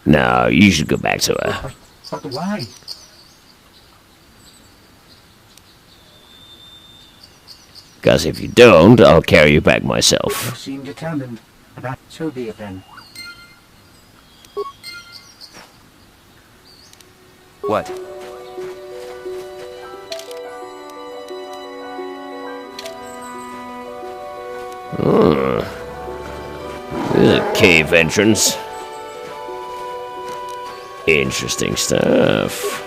No, you should go back to her. But why? Because if you don't, I'll carry you back myself. You seem determined. That so be it then. What? This is a cave entrance. Interesting stuff.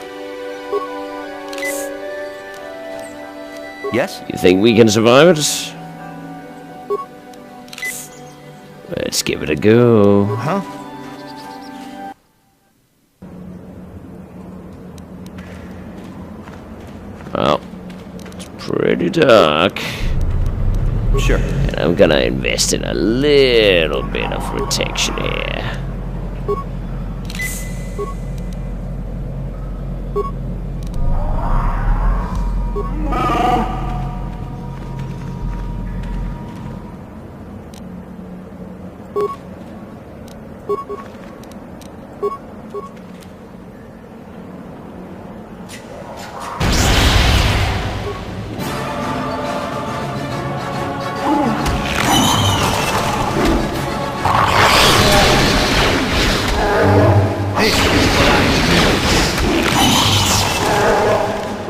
Yes? You think we can survive it? Let's give it a go. Huh? Well, it's pretty dark. Sure. And I'm gonna invest in a little bit of protection here.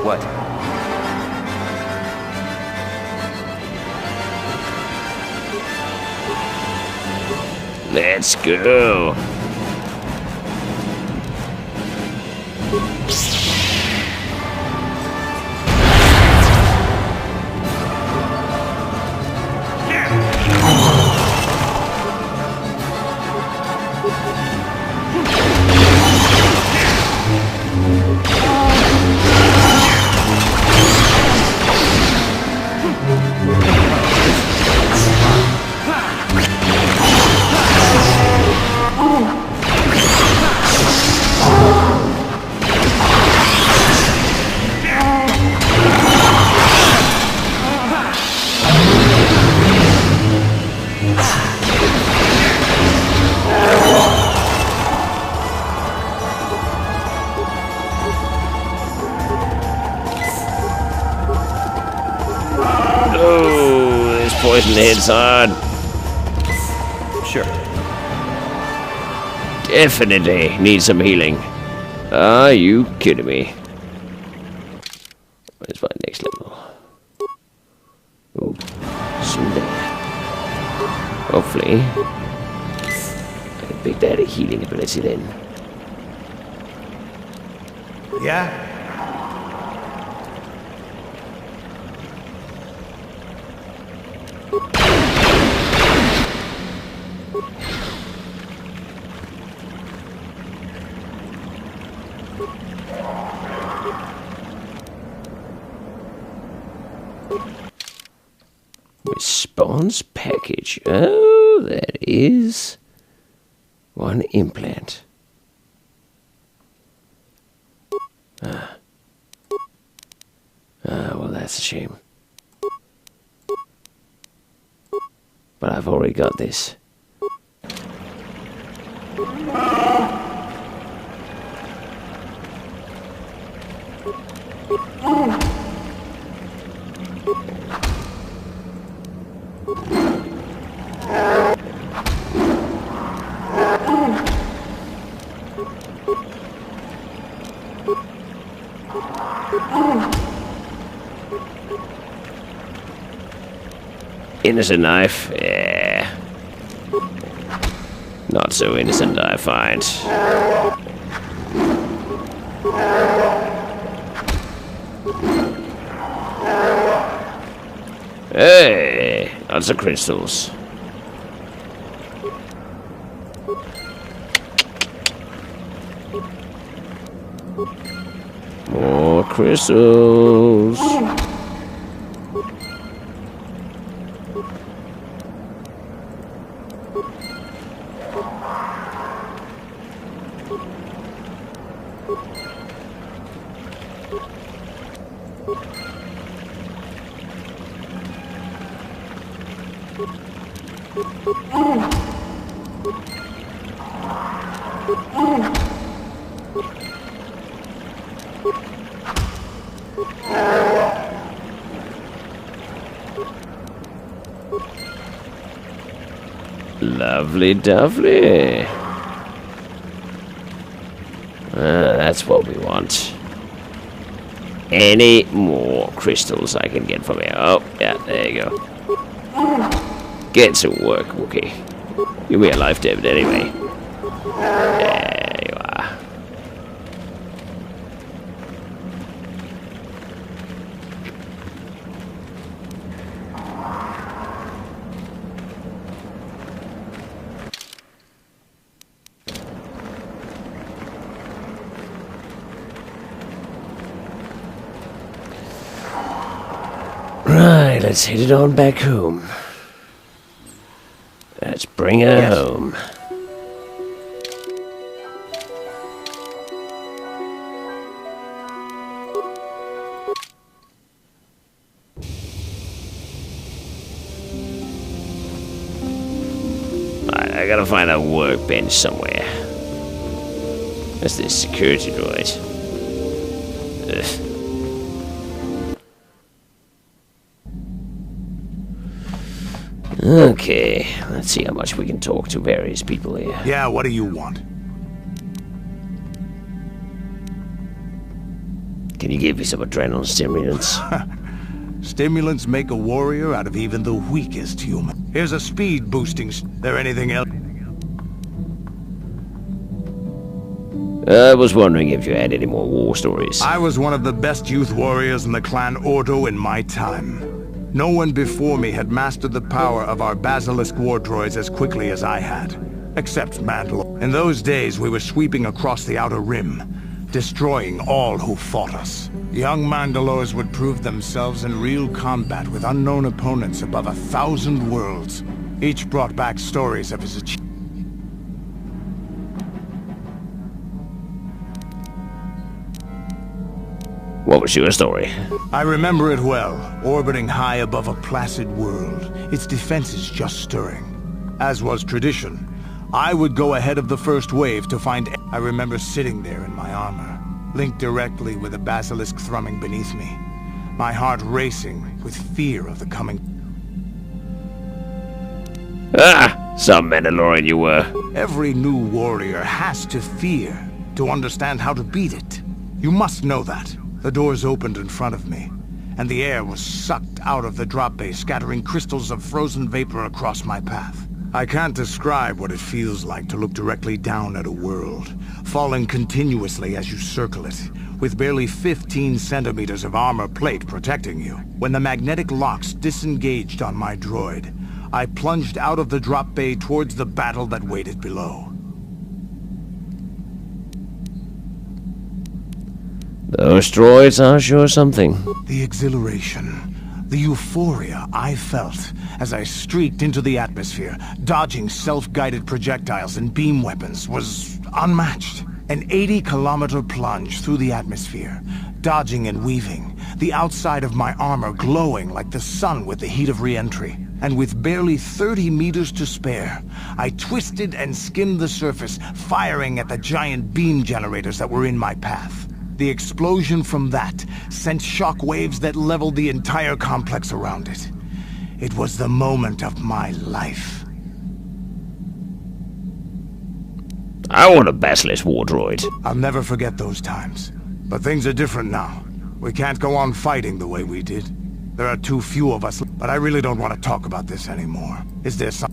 What? Let's go. Oh, this poison hits hard. Sure. Definitely need some healing. Are you kidding me? Where's my next level? Oh, someday. Hopefully, I can pick that healing ability then. Yeah? Response package. Oh, that is one implant. Well, that's a shame. But I've already got this. Innocent knife? Yeah. Not so innocent, I find. Hey, lots of crystals. More crystals. Lovely dovely. That's what we want. Any more crystals I can get from here? Oh, yeah, there you go. Get to work, Wookie. You'll be a life, David, anyway. There you are. Right, let's head it on back home. Let's bring her home. Alright, I gotta find a workbench somewhere. That's this security droid. Ugh. Okay, let's see how much we can talk to various people here. Yeah, what do you want? Can you give me some adrenaline stimulants? Stimulants make a warrior out of even the weakest human. Here's a speed boosting. There anything else? I was wondering if you had any more war stories. I was one of the best youth warriors in the clan Ordo in my time. No one before me had mastered the power of our basilisk war droids as quickly as I had. Except Mandalore. In those days, we were sweeping across the Outer Rim, destroying all who fought us. Young Mandalores would prove themselves in real combat with unknown opponents above 1,000 worlds. Each brought back stories of his achievements. What was your story? I remember it well, orbiting high above a placid world, its defenses just stirring. As was tradition, I would go ahead of the first wave to find... I remember sitting there in my armor, linked directly with a basilisk thrumming beneath me, my heart racing with fear of the coming... Ah! Some Mandalorian you were. Every new warrior has to fear to understand how to beat it. You must know that. The doors opened in front of me, and the air was sucked out of the drop bay, scattering crystals of frozen vapor across my path. I can't describe what it feels like to look directly down at a world, falling continuously as you circle it, with barely 15 centimeters of armor plate protecting you. When the magnetic locks disengaged on my droid, I plunged out of the drop bay towards the battle that waited below. Those droids are sure something. The exhilaration, the euphoria I felt as I streaked into the atmosphere, dodging self-guided projectiles and beam weapons, was unmatched. An 80-kilometer plunge through the atmosphere, dodging and weaving, the outside of my armor glowing like the sun with the heat of re-entry. And with barely 30 meters to spare, I twisted and skimmed the surface, firing at the giant beam generators that were in my path. The explosion from that sent shock waves that leveled the entire complex around it. It was the moment of my life. I want a basilisk war droid. I'll never forget those times. But things are different now. We can't go on fighting the way we did. There are too few of us, but I really don't want to talk about this anymore. Is there some...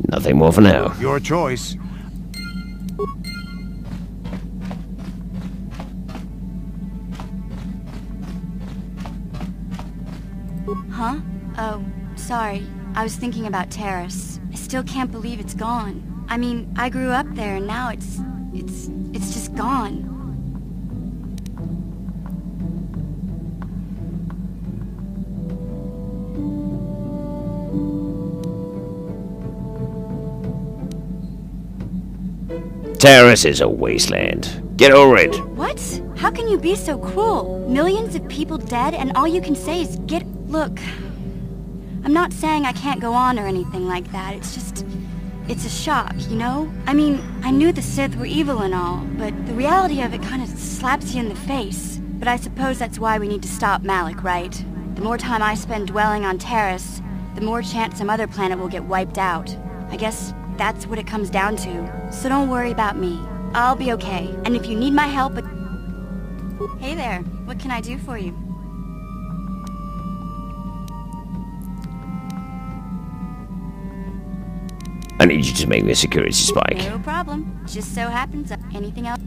Nothing more for now. Your choice. Huh? Oh, sorry. I was thinking about Terrace. I still can't believe it's gone. I mean, I grew up there and now it's just gone. Terrace is a wasteland. Get over it. What? How can you be so cruel? Millions of people dead and all you can say is Look, I'm not saying I can't go on or anything like that. It's just... it's a shock, you know? I mean, I knew the Sith were evil and all, but the reality of it kind of slaps you in the face. But I suppose that's why we need to stop Malik, right? The more time I spend dwelling on Terrace, the more chance some other planet will get wiped out. I guess that's what it comes down to. So don't worry about me. I'll be okay. And if you need my help... Hey there, what can I do for you? I need you to make me a security spike. No problem. Just so happens. Anything else?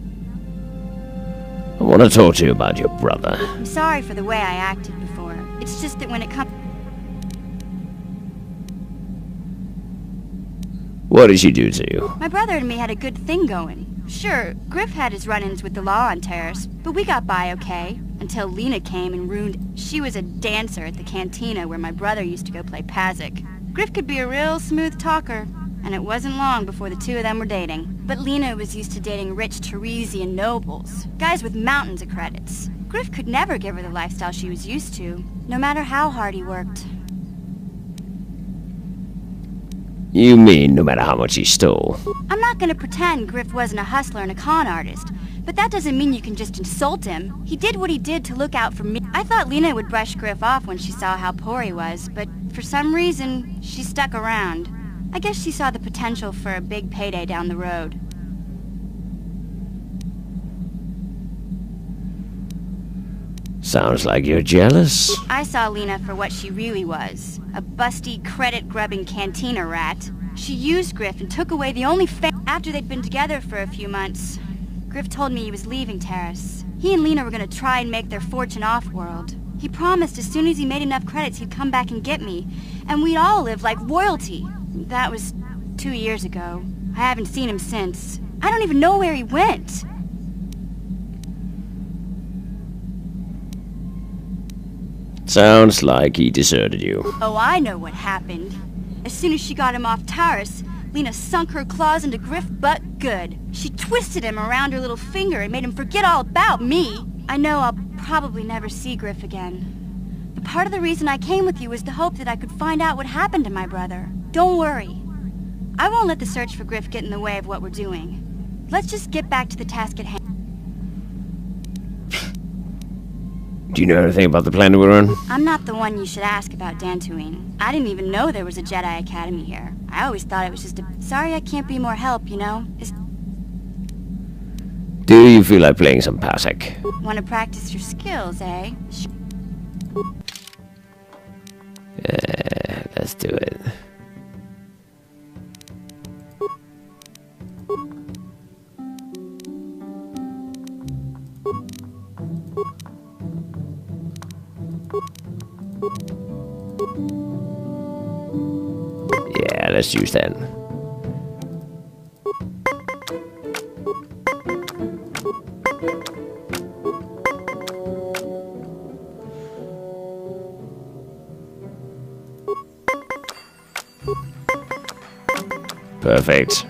I want to talk to you about your brother. I'm sorry for the way I acted before. It's just that when it comes... What did she do to you? My brother and me had a good thing going. Sure, Griff had his run-ins with the law on Terrace, but we got by okay. Until Lena came and ruined... She was a dancer at the cantina where my brother used to go play Pazik. Griff could be a real smooth talker, and it wasn't long before the two of them were dating. But Lena was used to dating rich Teresian nobles, guys with mountains of credits. Griff could never give her the lifestyle she was used to, no matter how hard he worked. You mean no matter how much he stole? I'm not gonna pretend Griff wasn't a hustler and a con artist, but that doesn't mean you can just insult him. He did what he did to look out for me. I thought Lena would brush Griff off when she saw how poor he was, but for some reason, she stuck around. I guess she saw the potential for a big payday down the road. Sounds like you're jealous. I saw Lena for what she really was. A busty, credit-grubbing cantina rat. She used Griff and took away the only After they'd been together for a few months, Griff told me he was leaving Terrace. He and Lena were gonna try and make their fortune off-world. He promised as soon as he made enough credits he'd come back and get me, and we'd all live like royalty. That was 2 years ago. I haven't seen him since. I don't even know where he went. Sounds like he deserted you. Oh, I know what happened. As soon as she got him off Terrace, Lena sunk her claws into Griff but good. She twisted him around her little finger and made him forget all about me. I know I'll probably never see Griff again. But part of the reason I came with you was the hope that I could find out what happened to my brother. Don't worry. I won't let the search for Griff get in the way of what we're doing. Let's just get back to the task at hand. Do you know anything about the planet we're on? I'm not the one you should ask about Dantooine. I didn't even know there was a Jedi Academy here. I always thought it was just a... Sorry I can't be more help, you know? Do you feel like playing some Pazik? Want to practice your skills, eh? Yeah, let's do it. Yeah, let's use that. Perfect.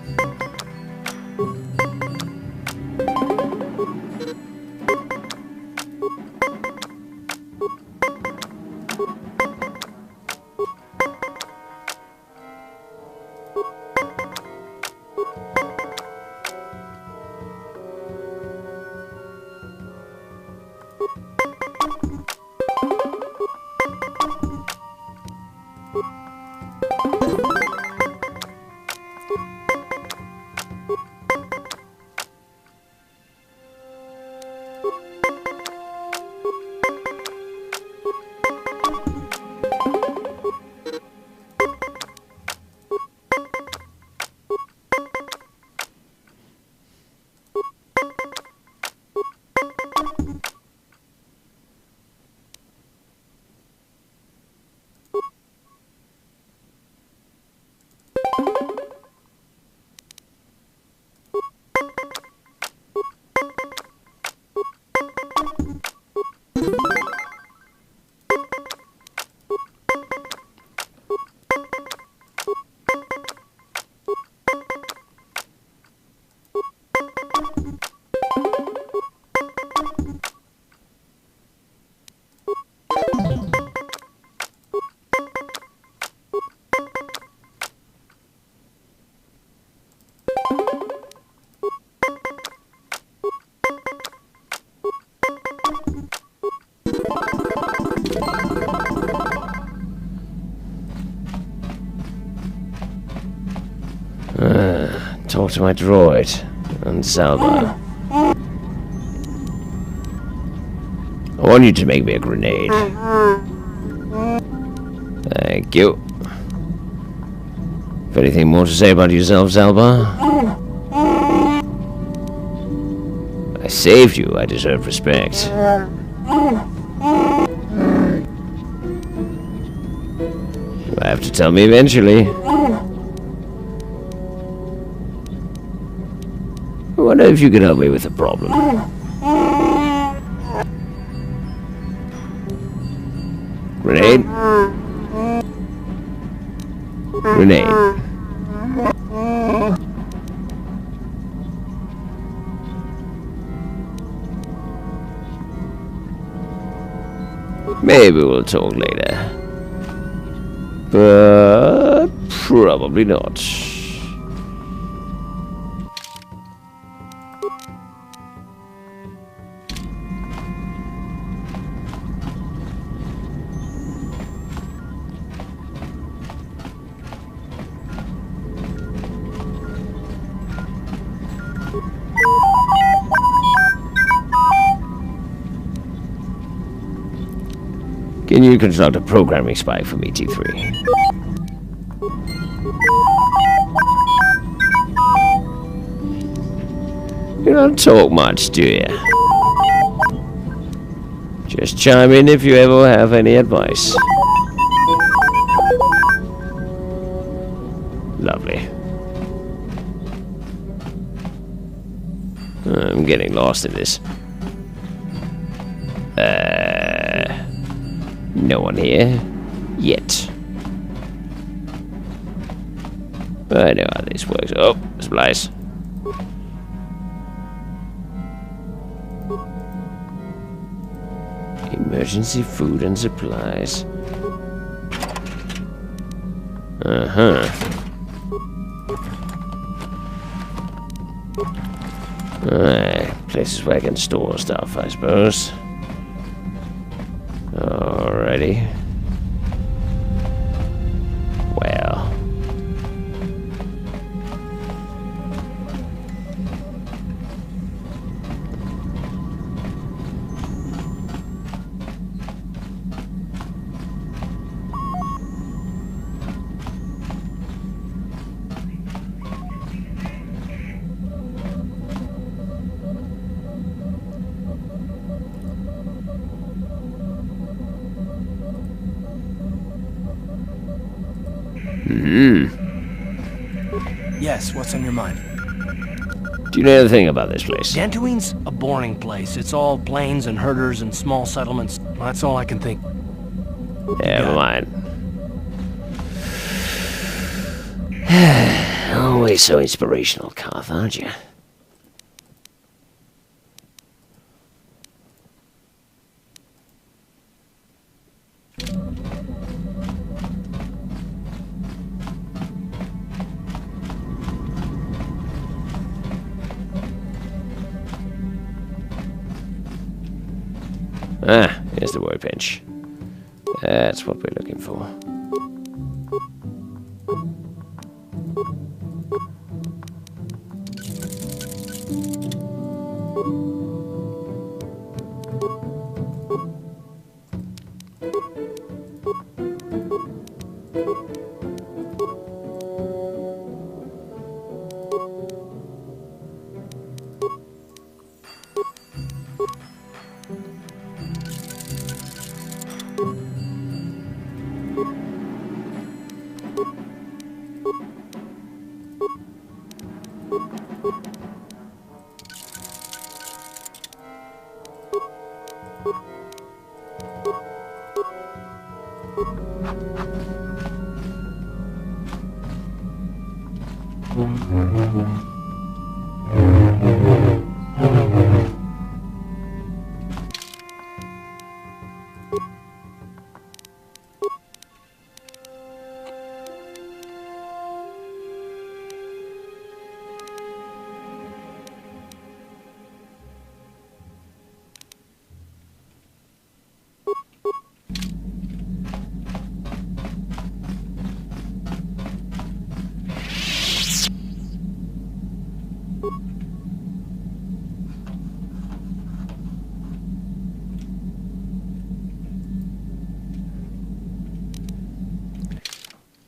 talk to my droid and Salva. I want you to make me a grenade. Thank you. Have anything more to say about yourself, Salva? I saved you. I deserve respect. You have to tell me eventually. I wonder if you could help me with a problem. Grenade? Grenade. Maybe we'll talk later. But probably not. Can you construct a programming spike for me, T3? You don't talk much, do you? Just chime in if you ever have any advice. Lovely. I'm getting lost in this. No one here. Yet. I know how this works. Oh, supplies. Emergency food and supplies. Uh-huh. Alright, places where I can store stuff, I suppose. Alrighty. Well. Yes, what's on your mind? Do you know anything about this place? Dantooine's a boring place. It's all plains and herders and small settlements. That's all I can think. Never mind. Always so inspirational, Carth, aren't you? Ah, here's the workbench. That's what we're looking for.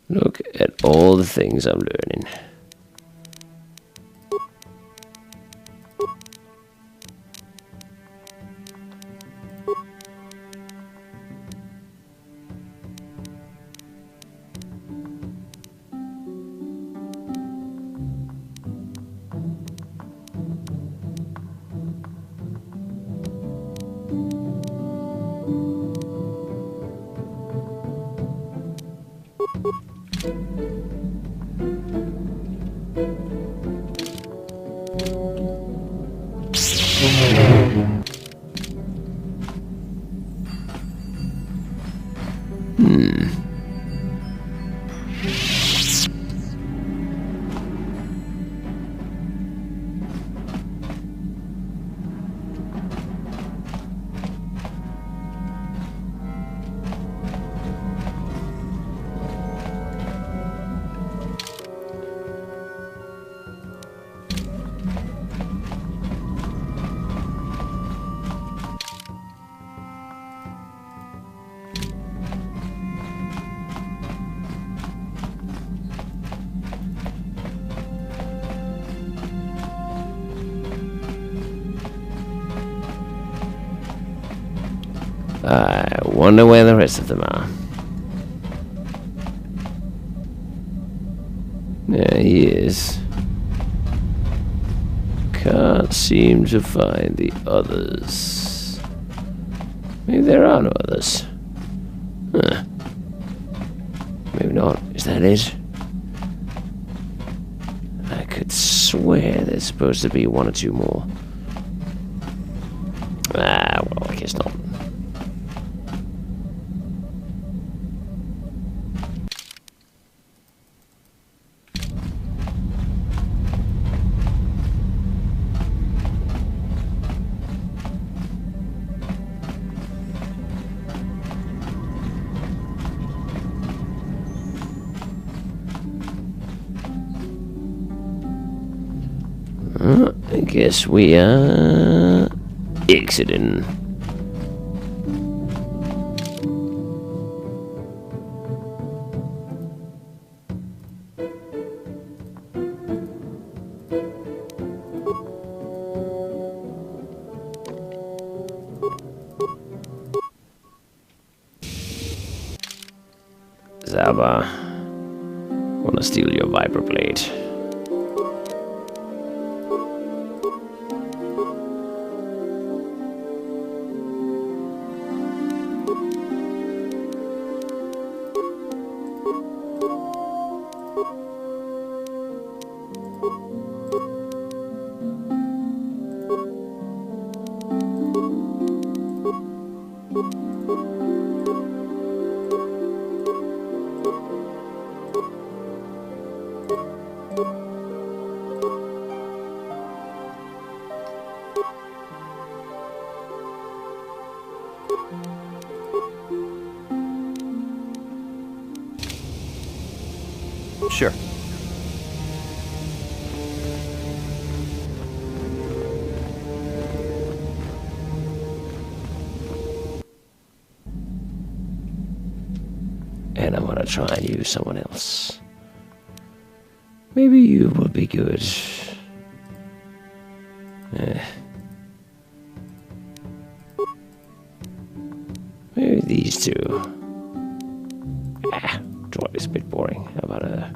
Look at all the things I'm learning. I wonder where the rest of them are. There he is. Can't seem to find the others. Maybe there are no others. Huh. Maybe not. Is that it? I could swear there's supposed to be one or two more. Ah, well, I guess not. I guess we are exiting. Zaba, wanna steal your vibroblade. Sure. And I'm gonna try and use someone else. Maybe you will be good. Maybe these two. Drive is a bit boring. How about there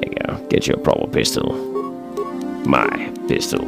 you go. Get you a proper pistol. My pistol.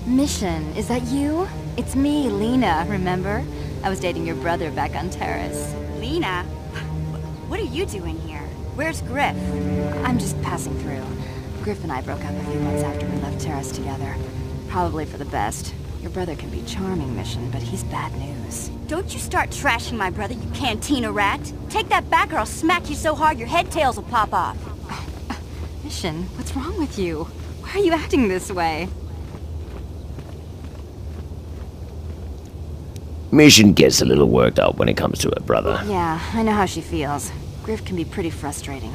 Mission, is that you? It's me, Lena, remember? I was dating your brother back on Terrace. Lena? What are you doing here? Where's Griff? I'm just passing through. Griff and I broke up a few months after we left Terrace together. Probably for the best. Your brother can be charming, Mission, but he's bad news. Don't you start trashing my brother, you cantina rat. Take that back or I'll smack you so hard your head tails will pop off. Mission, what's wrong with you? Why are you acting this way? Mission gets a little worked up when it comes to her brother. Yeah, I know how she feels. Griff can be pretty frustrating.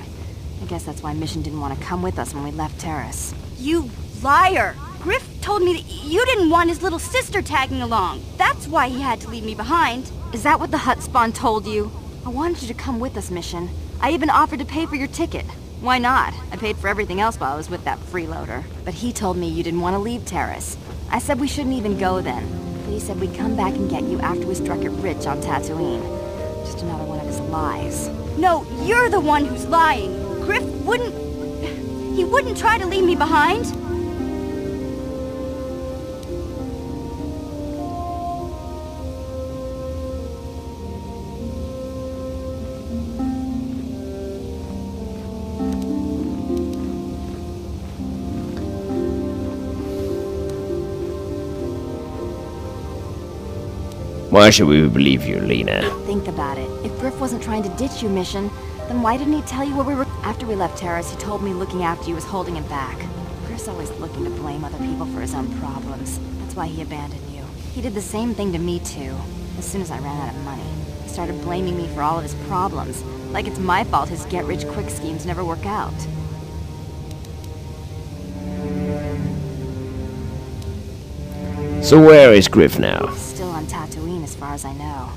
I guess that's why Mission didn't want to come with us when we left Terrace. You liar! Griff told me that you didn't want his little sister tagging along. That's why he had to leave me behind. Is that what the hut spawn told you? I wanted you to come with us, Mission. I even offered to pay for your ticket. Why not? I paid for everything else while I was with that freeloader. But he told me you didn't want to leave Terrace. I said we shouldn't even go then. But he said we'd come back and get you after we struck it rich on Tatooine. Just another one of his lies. No, you're the one who's lying. Griff wouldn't... He wouldn't try to leave me behind. Why should we believe you, Lena? Think about it. If Griff wasn't trying to ditch you, Mission, then why didn't he tell you where we were? After we left Terrace, he told me looking after you was holding him back. Griff's always looking to blame other people for his own problems. That's why he abandoned you. He did the same thing to me, too. As soon as I ran out of money, he started blaming me for all of his problems. Like it's my fault his get-rich-quick schemes never work out. So where is Griff now? Still on Tatooine as far as I know.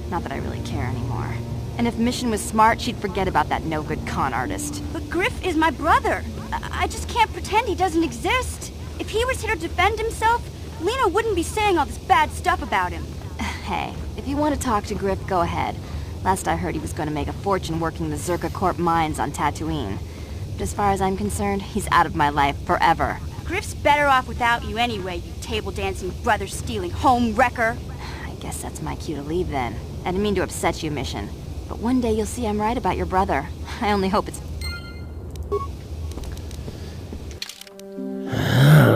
Not that I really care anymore. And if Mission was smart, she'd forget about that no-good con artist. But Griff is my brother. I just can't pretend he doesn't exist. If he was here to defend himself, Lena wouldn't be saying all this bad stuff about him. Hey, if you want to talk to Griff, go ahead. Last I heard he was going to make a fortune working the Zerka Corp mines on Tatooine. But as far as I'm concerned, he's out of my life forever. Griff's better off without you anyway, you table-dancing, brother-stealing home wrecker. I guess that's my cue to leave then. I didn't mean to upset you, Mission. But one day you'll see I'm right about your brother. I only hope it's...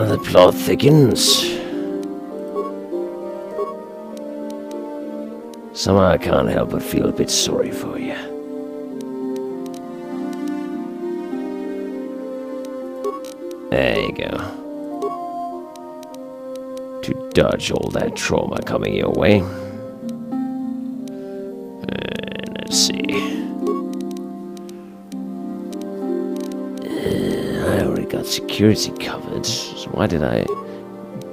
The plot thickens. Somehow I can't help but feel a bit sorry for you. There you go. To dodge all that trauma coming your way. Let's see. I already got security covered, so why did I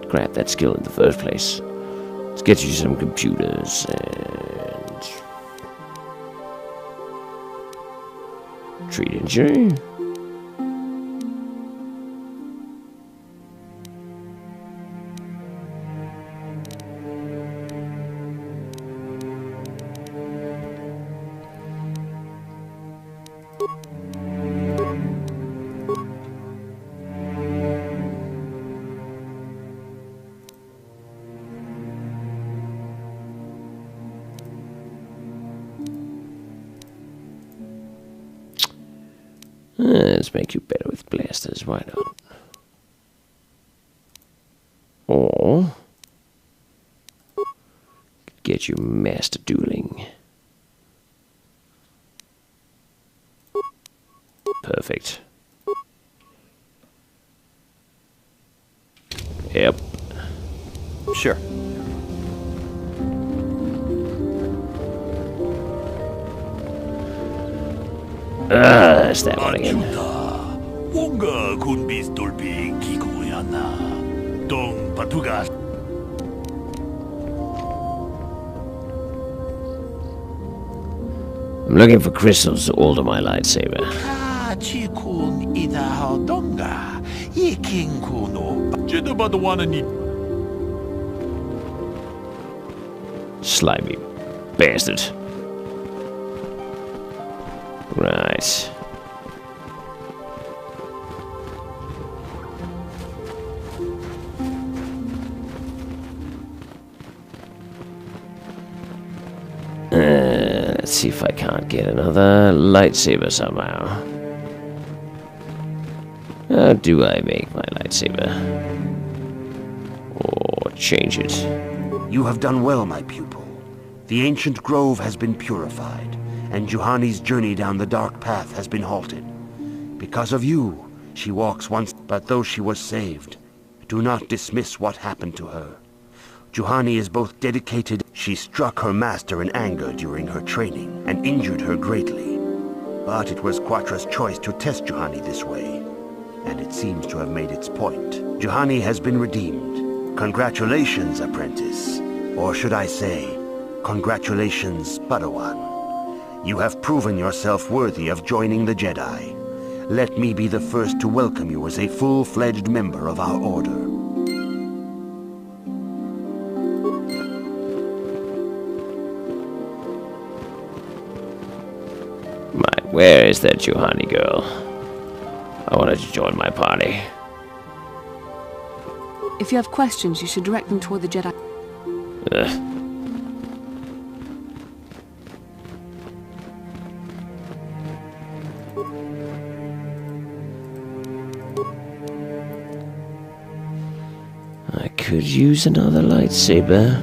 grab that skill in the first place? Let's get you some computers and... treat injury. Let's make you better with blasters, why not? Or get you master dueling. Perfect. Yep. Sure. That's that one again. 뭔가 군비스돌비 기고야나 동 바투가 I'm looking for crystals to alter my lightsaber. 치군 이다하던가 이 킹쿠노 제도바도 와는 이 Slimy bastard. Right. Let's see if I can't get another lightsaber somehow. How do I make my lightsaber? Or change it? You have done well, my pupil. The ancient grove has been purified, and Juhani's journey down the dark path has been halted. Because of you, she walks once, but though she was saved, do not dismiss what happened to her. Juhani is both dedicated. She struck her master in anger during her training and injured her greatly. But it was Quatra's choice to test Juhani this way, and it seems to have made its point. Juhani has been redeemed. Congratulations, apprentice. Or should I say, congratulations, Padawan. You have proven yourself worthy of joining the Jedi. Let me be the first to welcome you as a full-fledged member of our order. Where is that Juhani girl? I wanted to join my party. If you have questions, you should direct them toward the Jedi. I could use another lightsaber.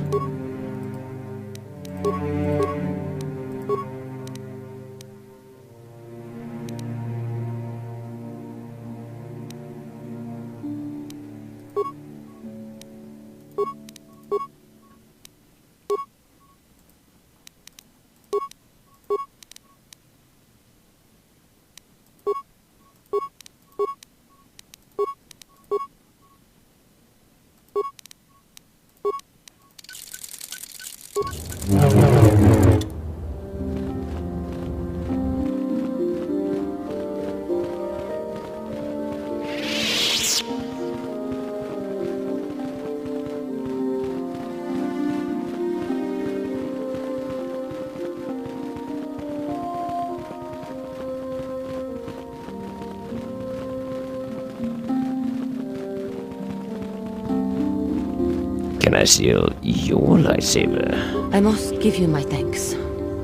Can I steal your lightsaber? I must give you my thanks,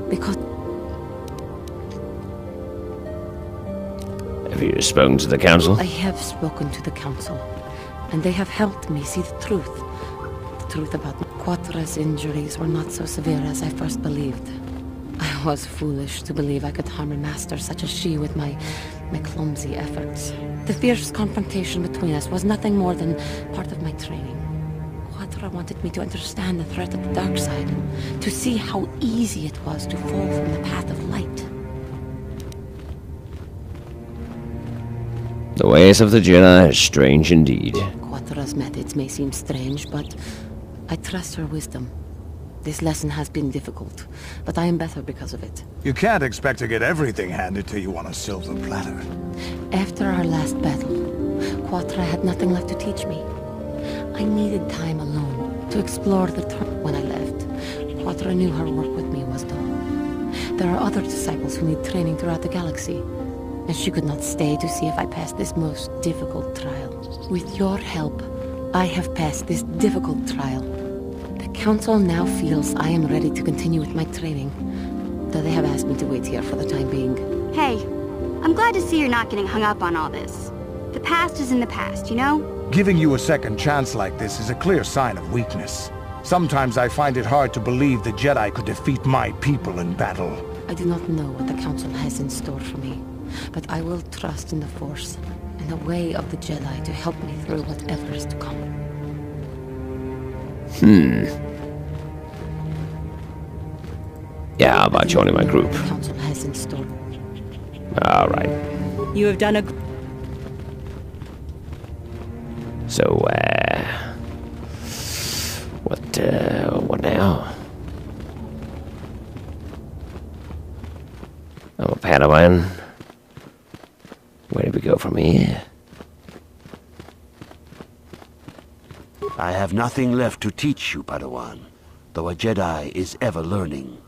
because... Have you spoken to the council? I have spoken to the council, and they have helped me see the truth. The truth about Quatra's injuries were not so severe as I first believed. I was foolish to believe I could harm a master such as she with my clumsy efforts. The fierce confrontation between us was nothing more than part of my training. Quatra wanted me to understand the threat of the dark side, and to see how easy it was to fall from the path of light. The ways of the Jedi are strange indeed. Quatra's methods may seem strange, but I trust her wisdom. This lesson has been difficult, but I am better because of it. You can't expect to get everything handed to you on a silver platter. After our last battle, Quatra had nothing left to teach me. I needed time alone to explore the turn. When I left, Quatra knew her work with me was done. There are other disciples who need training throughout the galaxy, and she could not stay to see if I passed this most difficult trial. With your help, I have passed this difficult trial. The Council now feels I am ready to continue with my training, though they have asked me to wait here for the time being. Hey, I'm glad to see you're not getting hung up on all this. The past is in the past, you know? Giving you a second chance like this is a clear sign of weakness. Sometimes I find it hard to believe the Jedi could defeat my people in battle. I do not know what the Council has in store for me, but I will trust in the Force and the way of the Jedi to help me through whatever is to come. Yeah, how about joining my group? The Council has in store. Alright. You have done a... So, what now? I'm a Padawan. Where do we go from here? I have nothing left to teach you, Padawan, though a Jedi is ever learning.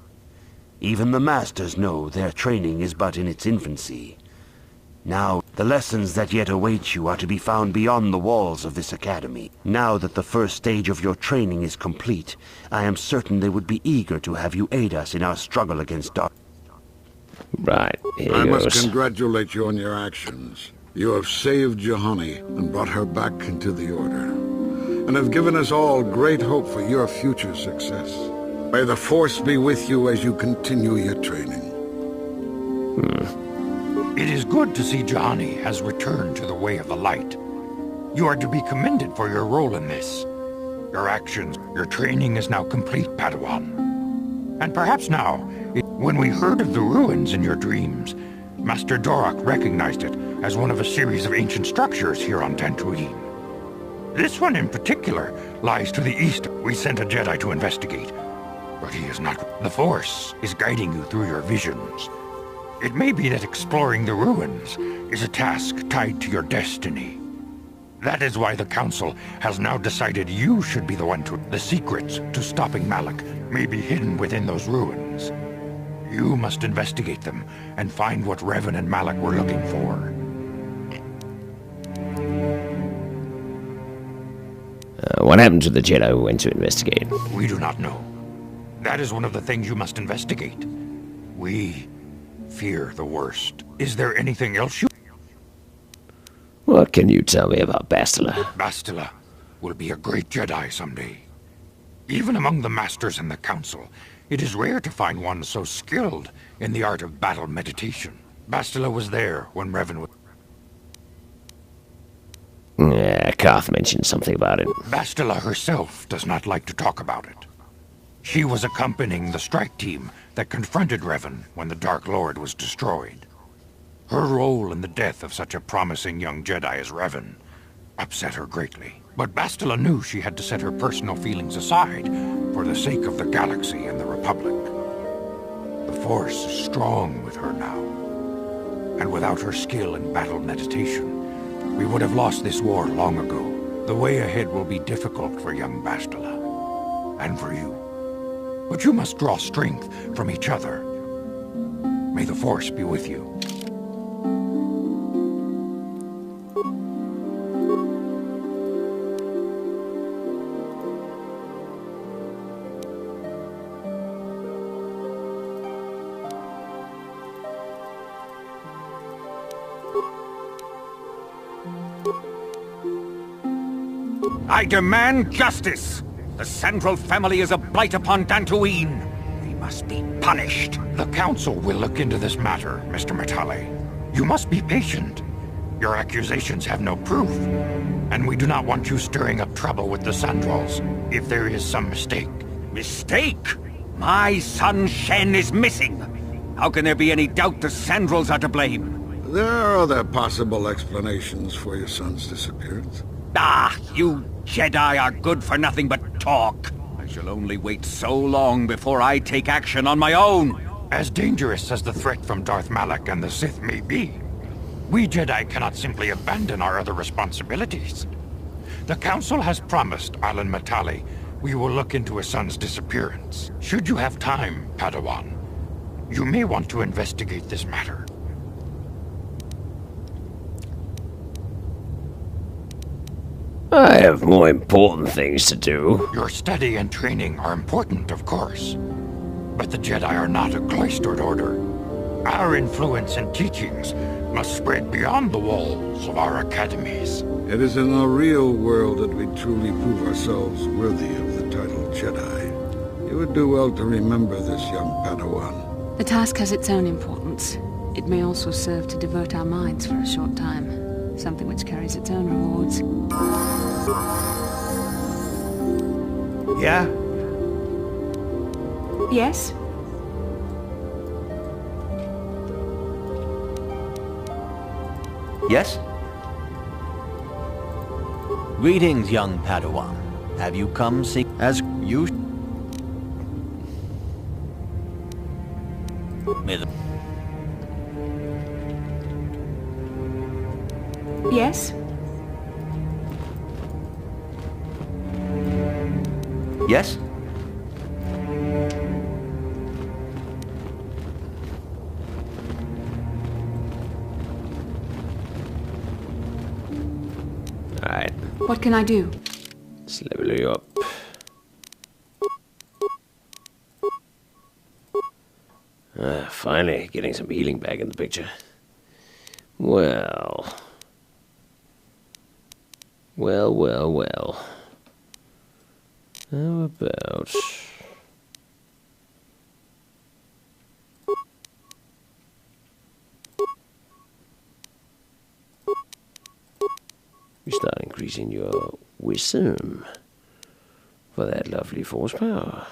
Even the Masters know their training is but in its infancy. Now, the lessons that yet await you are to be found beyond the walls of this academy. Now that the first stage of your training is complete, I am certain they would be eager to have you aid us in our struggle against dark. Right, here I goes. must congratulate you on your actions. You have saved Juhani and brought her back into the Order, and have given us all great hope for your future success. May the Force be with you as you continue your training. It is good to see Juhani has returned to the way of the light. You are to be commended for your role in this. Your actions, your training is now complete, Padawan. And perhaps now, when we heard of the ruins in your dreams, Master Drack recognized it as one of a series of ancient structures here on Dantooine. This one in particular lies to the east. We sent a Jedi to investigate, but he is not. The Force is guiding you through your visions. It may be that exploring the ruins is a task tied to your destiny. That is why the Council has now decided you should be the one to... The secrets to stopping Malak may be hidden within those ruins. You must investigate them and find what Revan and Malak were looking for. What happened to the Jedi who went to investigate? We do not know. That is one of the things you must investigate. We fear the worst. Is there anything else you... What can you tell me about Bastila? Bastila will be a great Jedi someday. Even among the Masters and the Council, it is rare to find one so skilled in the art of battle meditation. Bastila was there when Revan was... Yeah, Karth mentioned something about it. Bastila herself does not like to talk about it. She was accompanying the strike team that confronted Revan when the Dark Lord was destroyed. Her role in the death of such a promising young Jedi as Revan upset her greatly. But Bastila knew she had to set her personal feelings aside for the sake of the galaxy and the Republic. The Force is strong with her now. And without her skill in battle meditation, we would have lost this war long ago. The way ahead will be difficult for young Bastila. And for you. But you must draw strength from each other. May the Force be with you. I demand justice! The Sandral family is a blight upon Dantooine. They must be punished. The Council will look into this matter, Mr. Matale. You must be patient. Your accusations have no proof, and we do not want you stirring up trouble with the Sandrals if there is some mistake. Mistake? My son Shen is missing. How can there be any doubt the Sandrals are to blame? There are other possible explanations for your son's disappearance. Ah, you Jedi are good for nothing but talk. I shall only wait so long before I take action on my own. As dangerous as the threat from Darth Malak and the Sith may be, we Jedi cannot simply abandon our other responsibilities. The Council has promised Alan Matale we will look into his son's disappearance. Should you have time, Padawan, you may want to investigate this matter. I have more important things to do. Your study and training are important, of course. But the Jedi are not a cloistered order. Our influence and teachings must spread beyond the walls of our academies. It is in the real world that we truly prove ourselves worthy of the title Jedi. You would do well to remember this, young Padawan. The task has its own importance. It may also serve to divert our minds for a short time. Something which carries its own rewards. Yeah? Yes? Yes? Greetings, young Padawan. Have you come see as you... May the... Yes? Yes? Alright. What can I do? Let's level you up. Finally, getting some healing back in the picture. Well. Well. How about... we start increasing your wisdom for that lovely force power.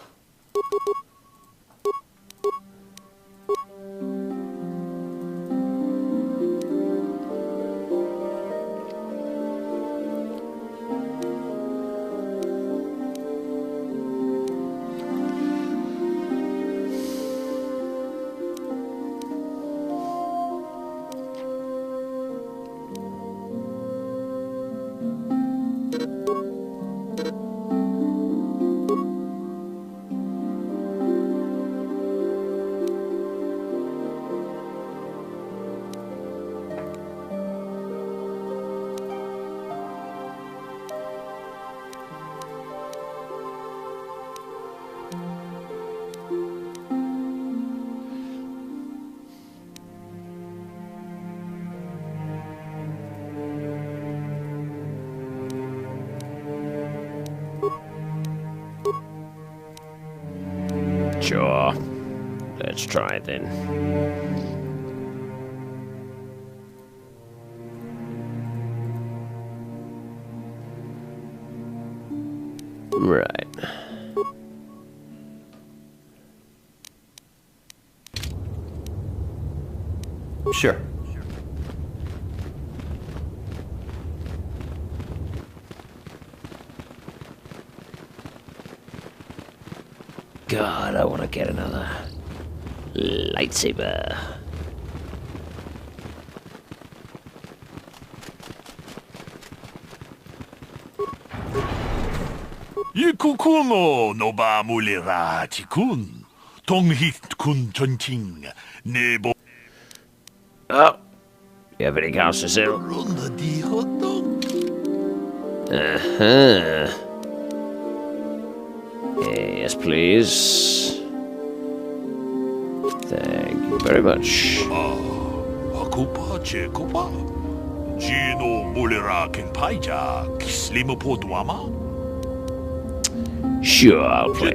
Sure. Let's try it then. Right. Sure. God, I want to get another lightsaber. 이쿠쿠노 노바 물리라 지군 동희군 전팅 네보. Oh, you have any cards to sell? Yes, please. Thank you very much. 아쿠파 제쿠파 지노 물리라 켄파이자 키슬리무 포두아마. Sure, I'll play.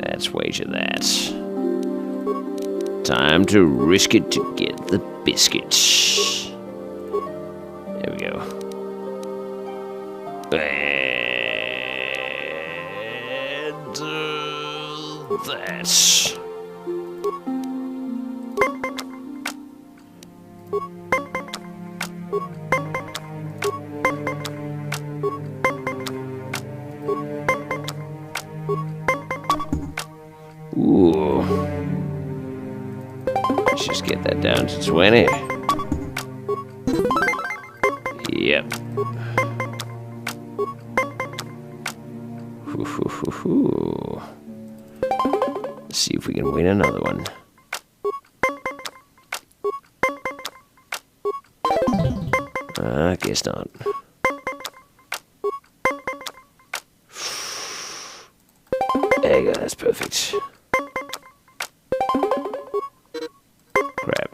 Let's wager that. Time to risk it to get the biscuits. There we go. And that's... Ooh. Let's just get that down to 20. Yep. Let's see if we can win another one. I guess not. There you go, that's perfect. Crap.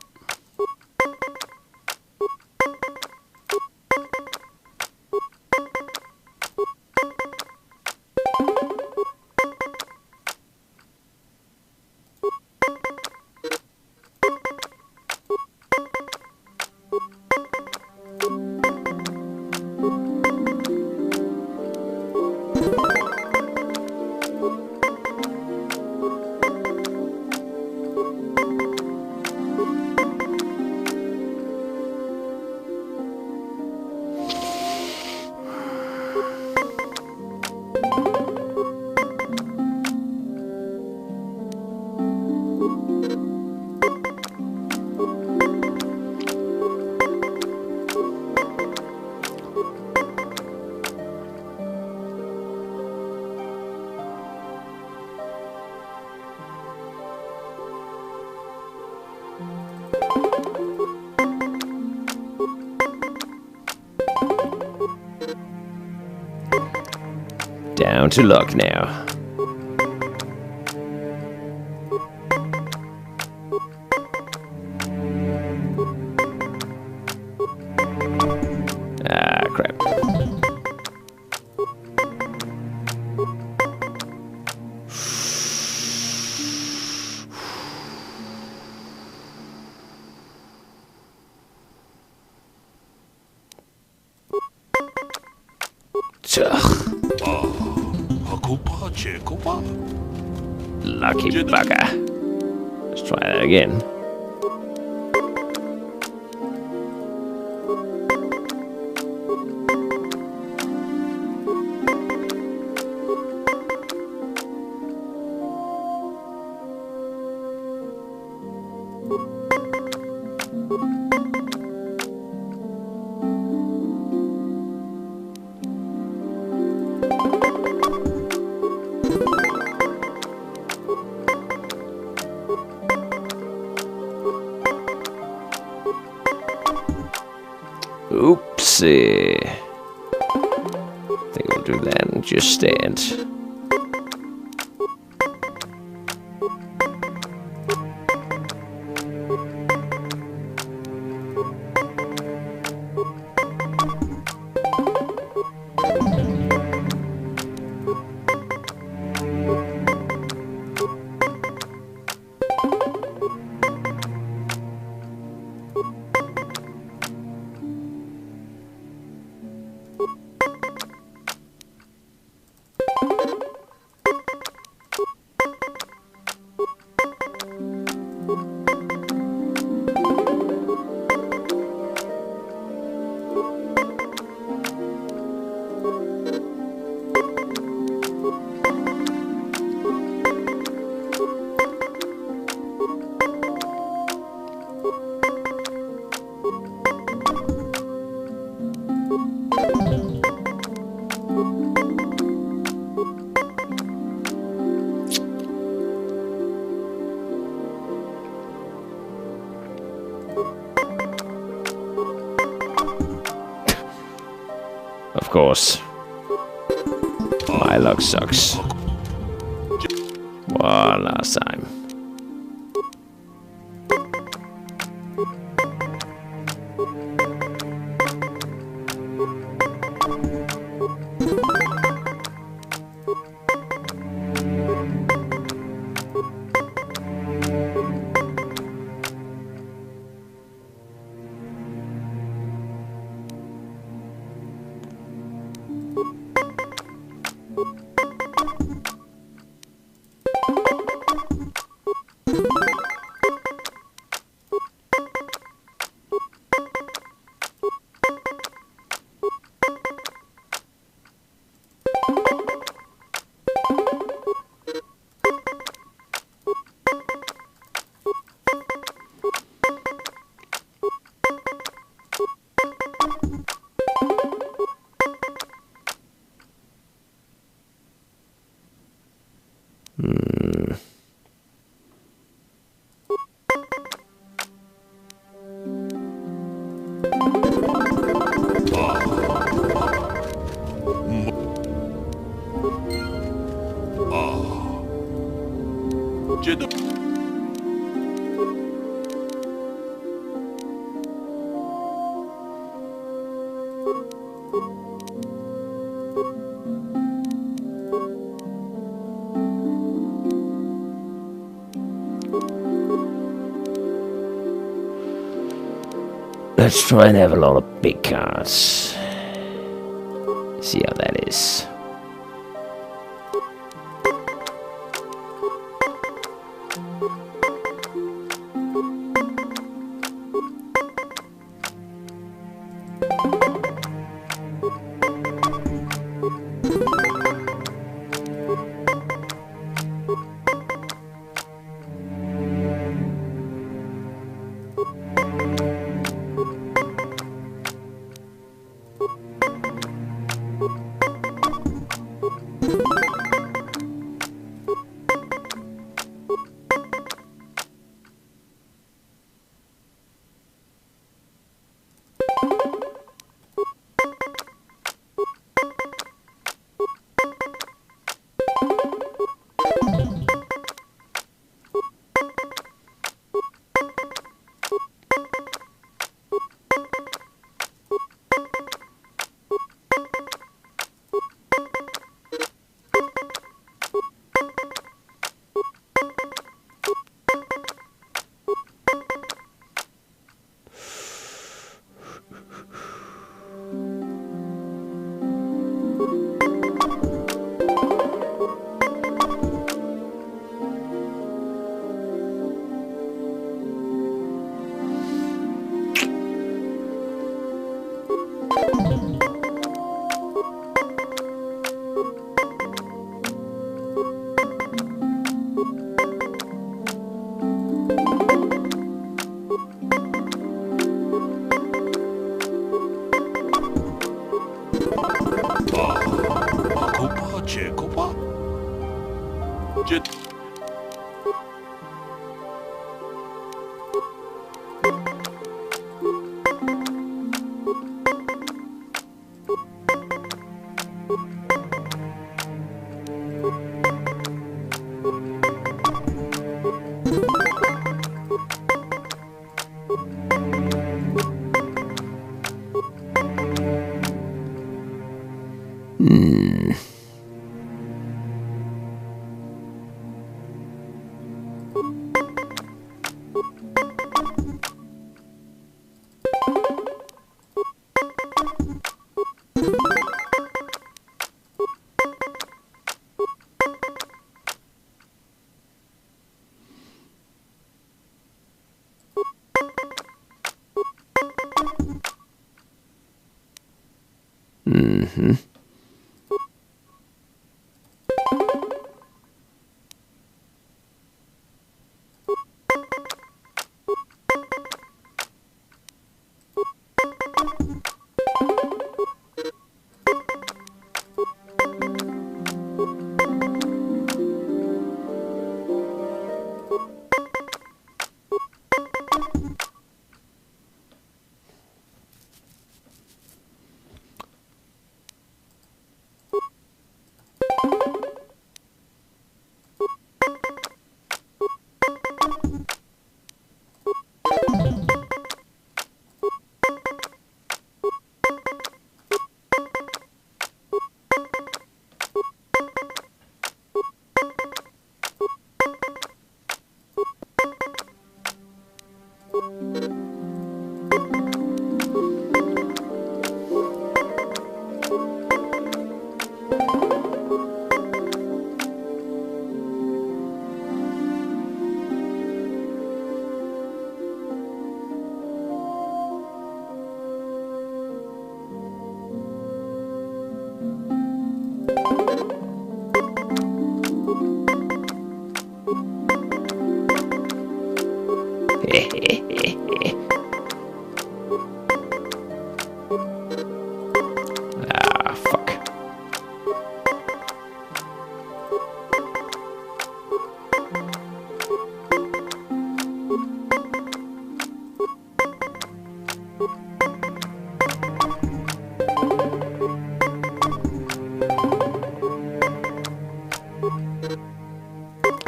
Down to luck now. Hakupa Chekopa. Lucky bugger. Let's try that again. Oopsie. I think we'll do that and just stand. Of course. My luck sucks. One last time. Let's try and have a lot of big cards. See how that is. Mm-hmm. Ah, fuck.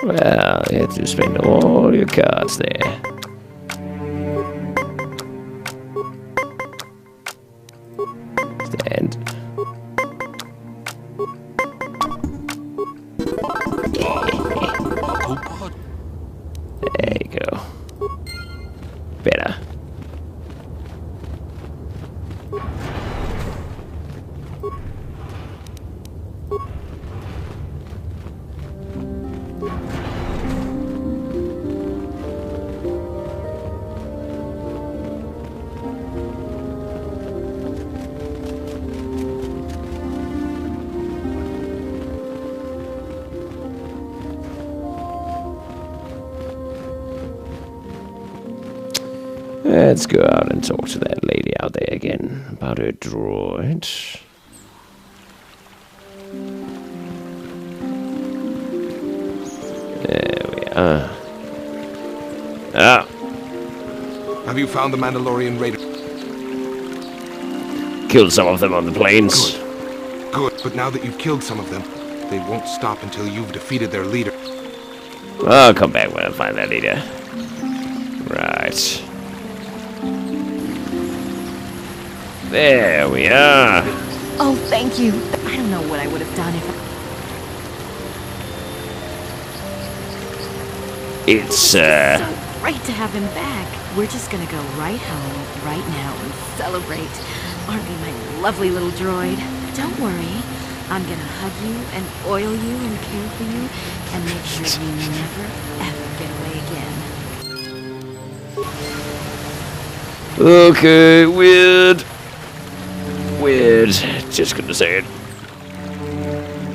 Well, you have to spend all your cards there. Stand. There you go. Better. Let's go out and talk to that lady out there again about her droid. There we are. Ah! Have you found the Mandalorian raider? Killed some of them on the plains. Good. Good, but now that you've killed some of them, they won't stop until you've defeated their leader. I'll come back when I find that leader. Right. There we are. Oh, thank you. I don't know what I would have done if It's, so great to have him back. We're just gonna go right home, right now, and celebrate. Aren't we, my lovely little droid? Don't worry. I'm gonna hug you and oil you and care for you and make sure you never, ever get away again. okay, weird. Weird. Just gonna say it.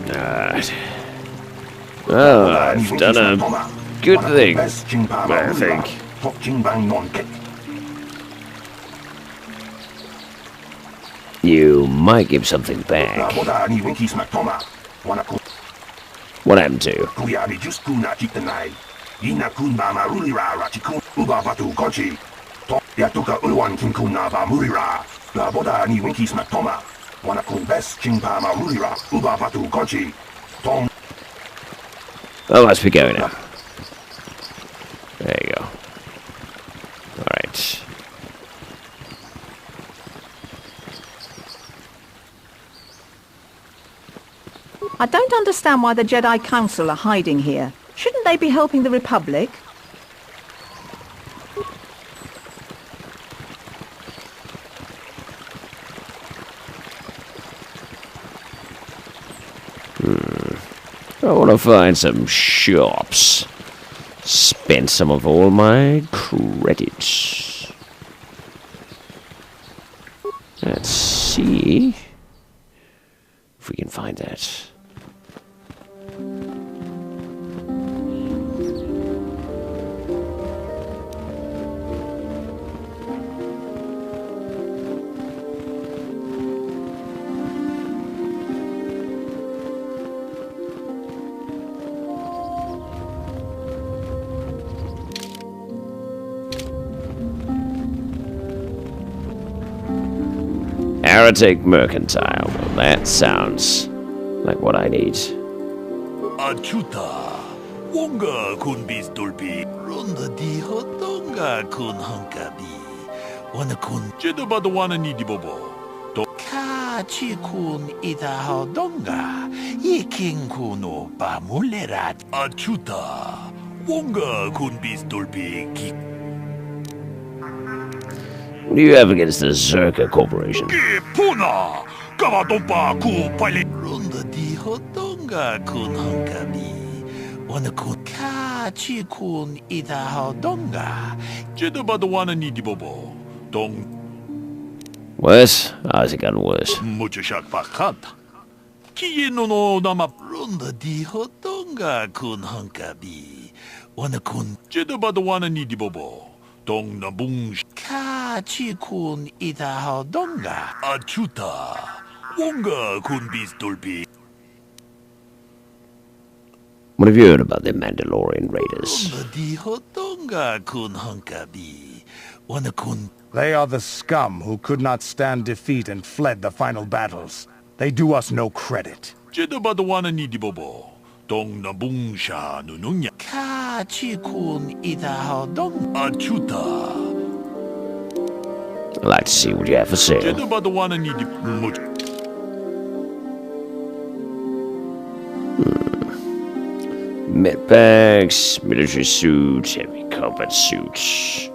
Alright. Well, I've done a good thing, I think. You might give something back. What happened to you? I must be going now. There you go. Alright. I don't understand why the Jedi Council are hiding here. Shouldn't they I be helping the Republic? I want to find some shops. Spend some of all my credits. Let's see if we can find that. Heretic Mercantile. Well, that sounds like what I need. Achuta, wonga kun bis dolbi, ronda di hotonga kun hankabi, wana kun jedabada wana ni dibobo. To kachi kun ida hodonga, iking kuno bamulerat. Achuta, wonga kun bis dolbi ki. What do you have against the Zerka Corporation? Puna! Kavadompa ku pale. Runda di hodonga kun hankabi. Wana kun kachi kun ida hodonga. Jedabada wana ni dibobo. Dong. Worse? How's it gotten worse? Mucho shak pakanta. Kiye no nama. Runda di hodonga kun hankabi. Wana kun. Jedabada wana ni dibobo. Dong na bung. Kachi kun ida hodonga. Achuta. Wonga kun bis dolbi. What have you heard about the Mandalorian raiders? They are the scum who could not stand defeat and fled the final battles. They do us no credit. I'd like to see what you have for sale. Med bags, military suits, heavy combat suits.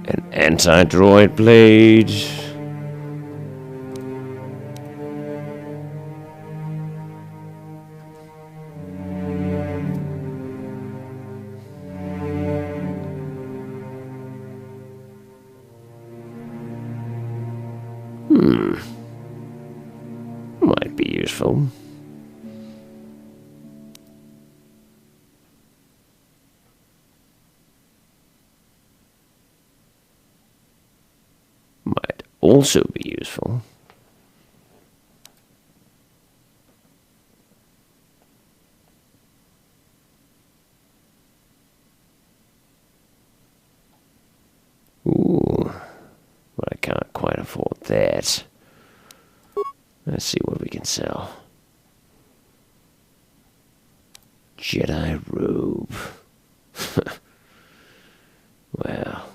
An anti-droid blade. Might be useful. Might also be useful. Ooh, but I can't quite afford that. Let's see what we can sell. Jedi robe. Well.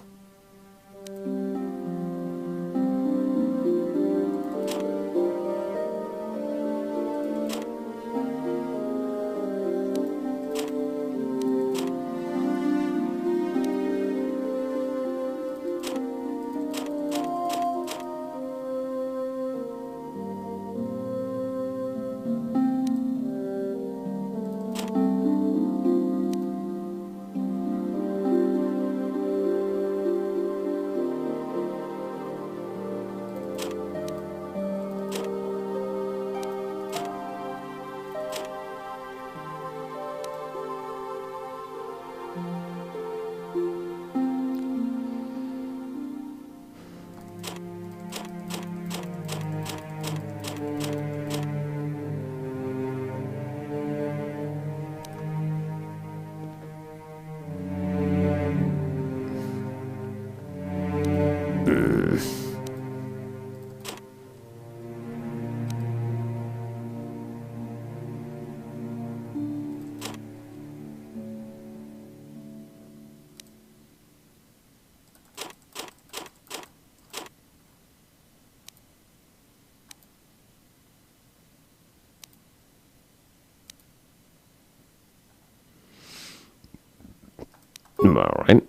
Alright.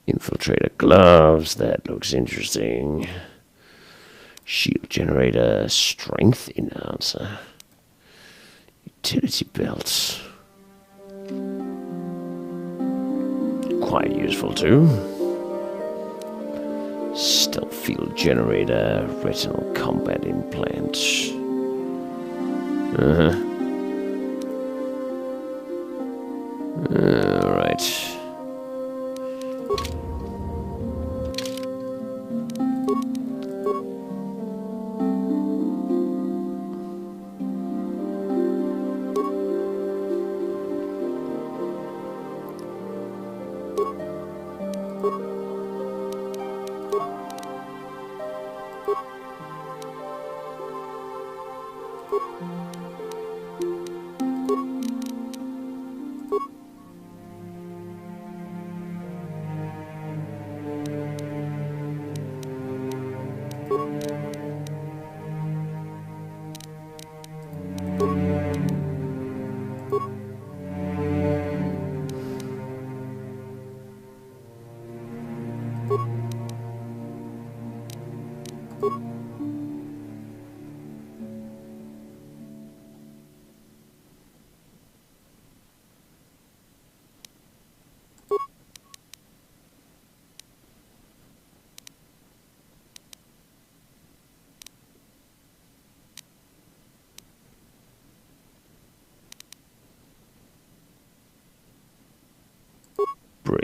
Infiltrator gloves, that looks interesting. Shield generator, strength enhancer. Utility belts. Quite useful too. Stealth field generator, retinal combat implant. Alright.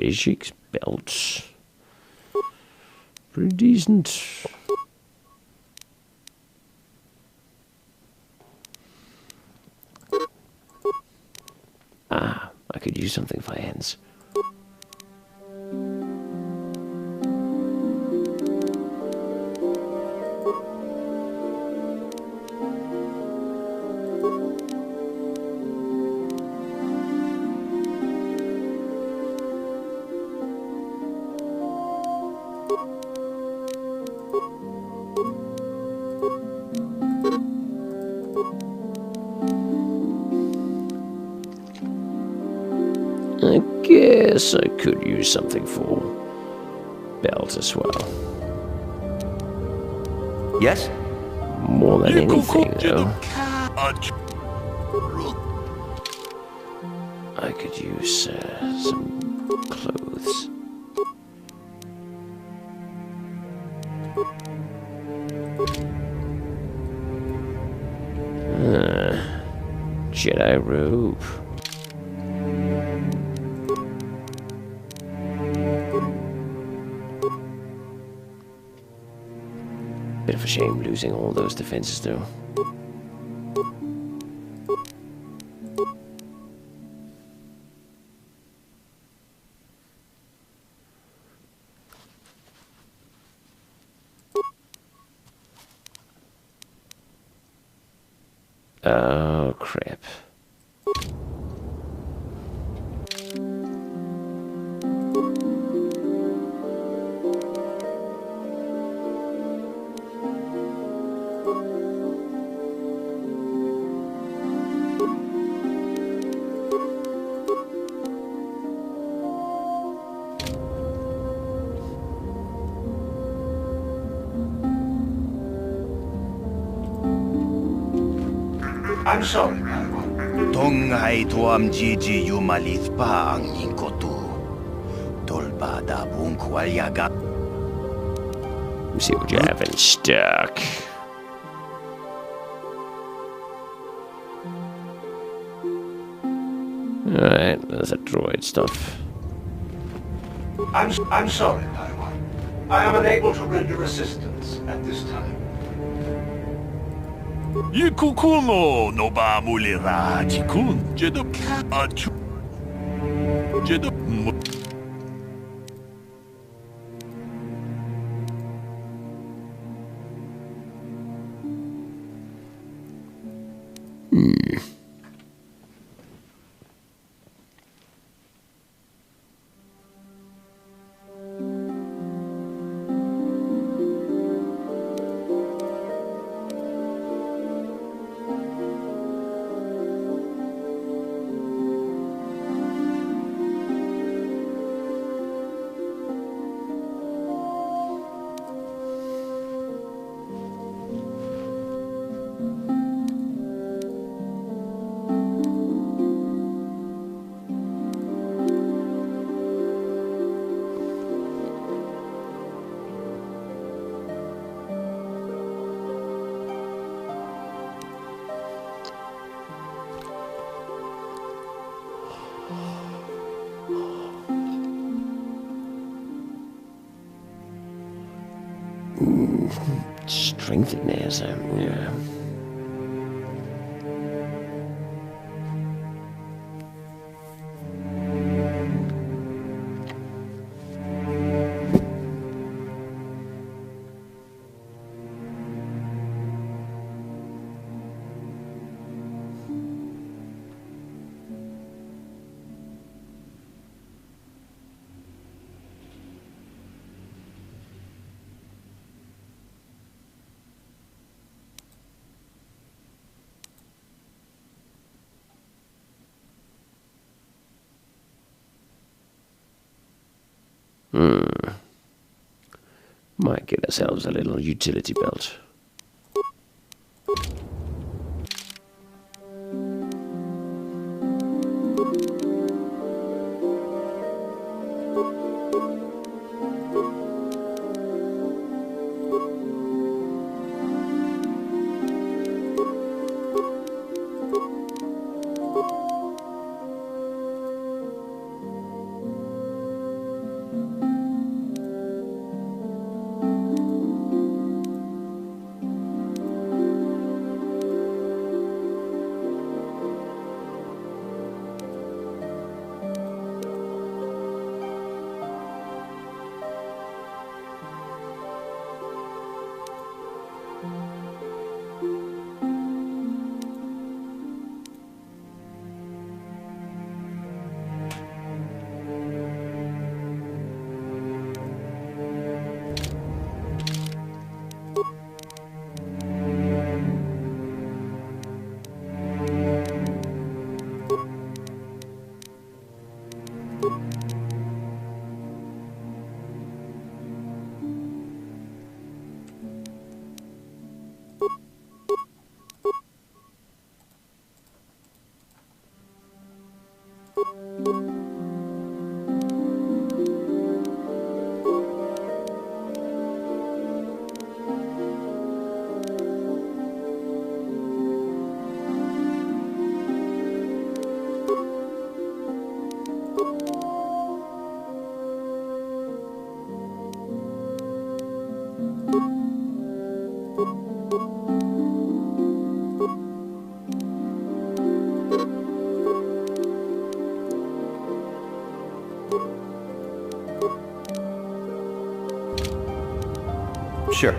Basics, belts. Pretty decent. Ah, I could use something for hands. I guess I could use something for belt as well. Yes? More than anything, though. I could use some clothes. Jedi robe. Bit of a shame losing all those defenses, though. Oh, crap. I'm sorry. Tongai tuam jiji yumalith pa ang ingkotu. Tolbada bunkwalyaga. Let me see what you have in stock. Alright, there's that droid stuff. I'm sorry, Padawan. I am unable to render assistance at this time. Yikukuno no ba mulira jikun jedo achu jedo. strength in there, so yeah. Might get ourselves a little utility belt. Sure.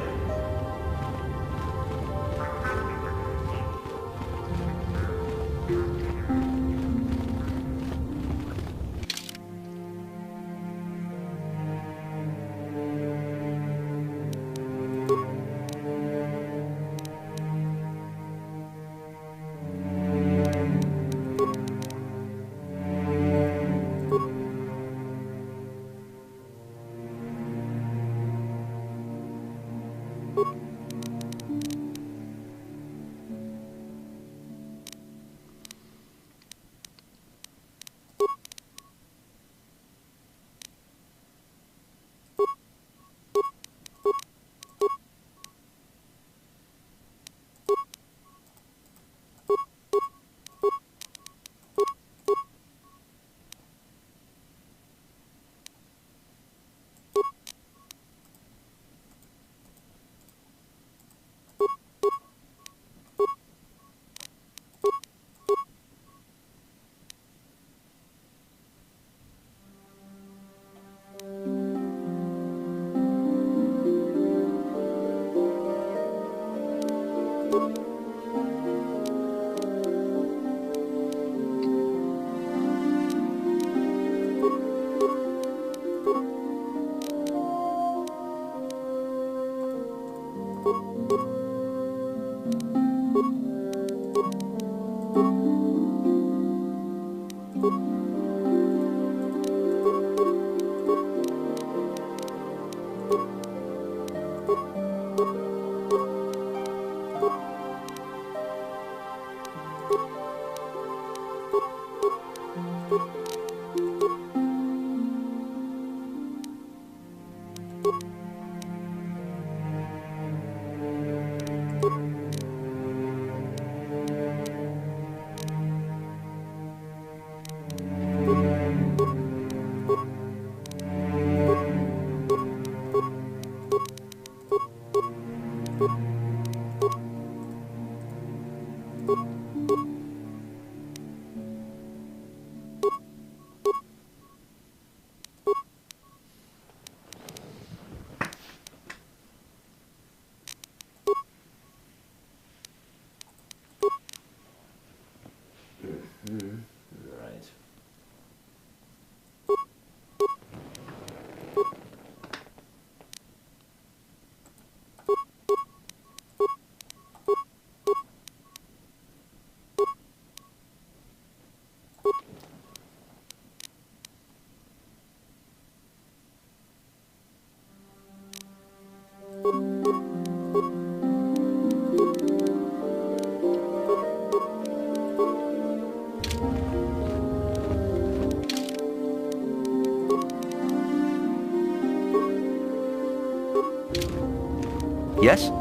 Yes?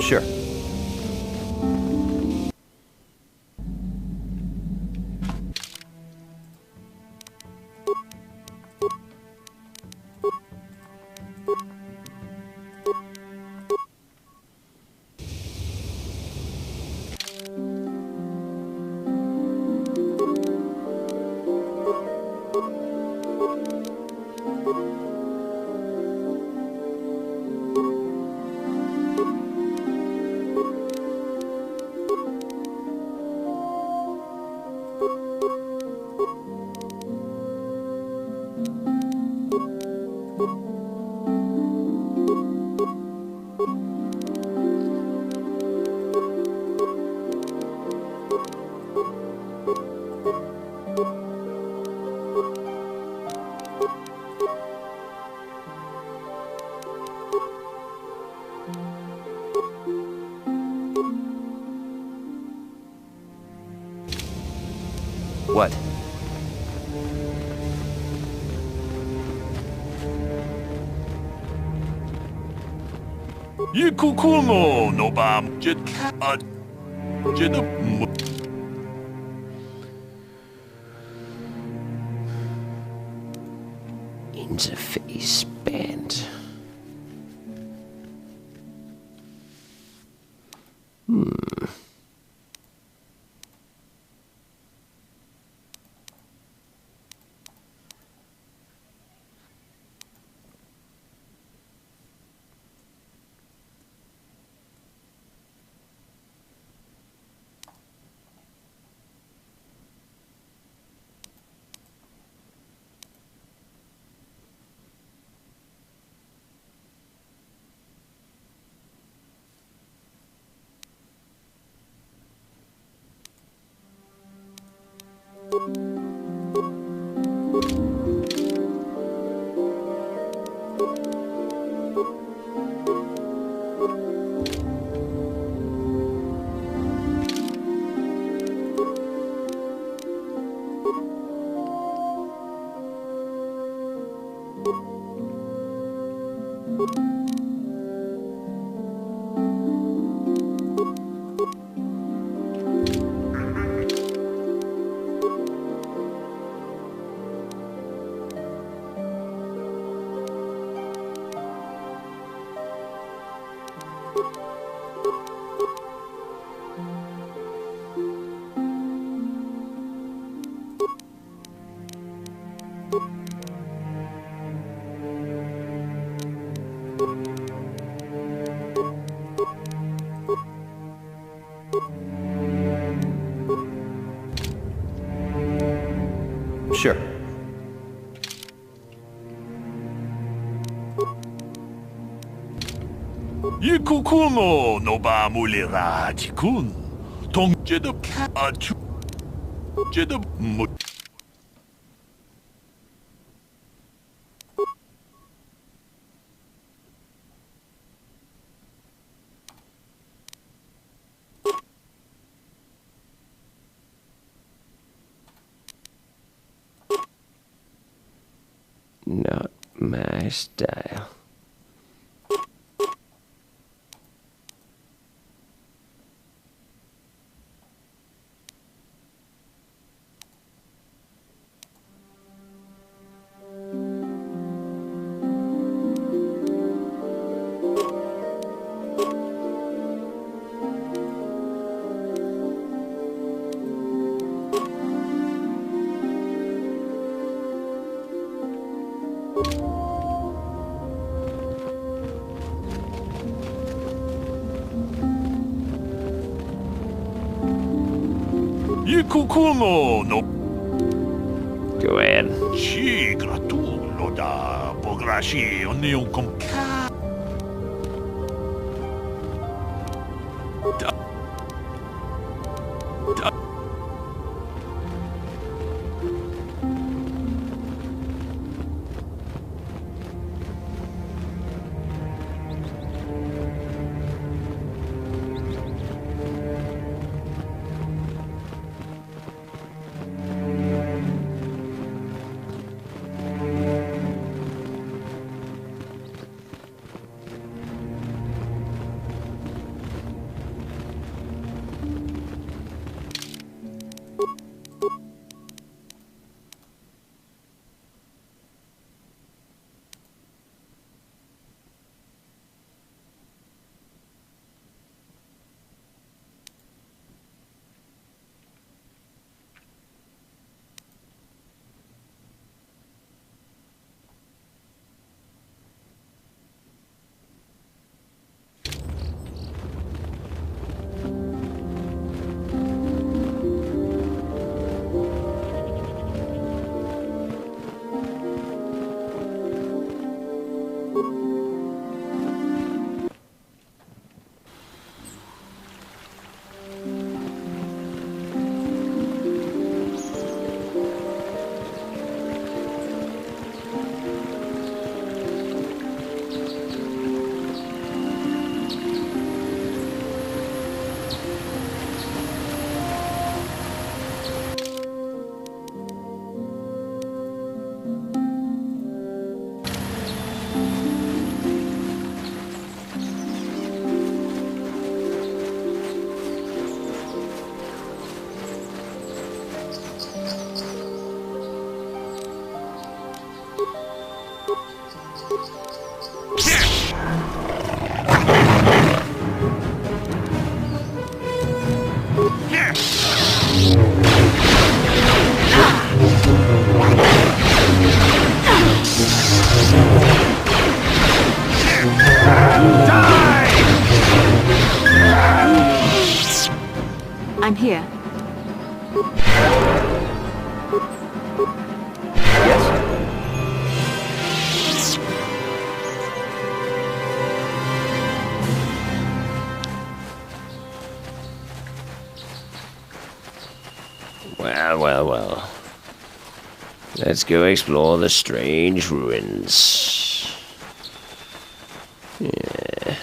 Sure. What? Yikukumo no bam jet jet Interface band. Sure. Yikukumo no ba mulira jikun. Tong jedab atu jedab mut. Not my style. Go ahead. Sì, gratullo da pograshi ogni un comca. I'm here. Well. Let's go explore the strange ruins. Yeah.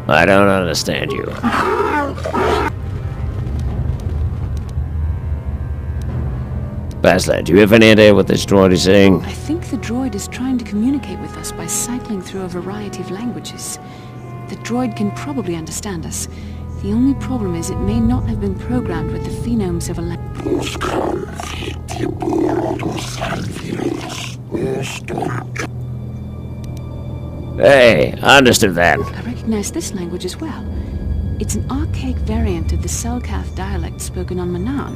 I don't understand you. Basla, do you have any idea what this droid is saying? I think the droid is trying to communicate with us by cycling through a variety of languages. The droid can probably understand us. The only problem is it may not have been programmed with the phonemes of a language. Hey, I understood that. I recognize this language as well. It's an archaic variant of the Selkath dialect spoken on Manaan.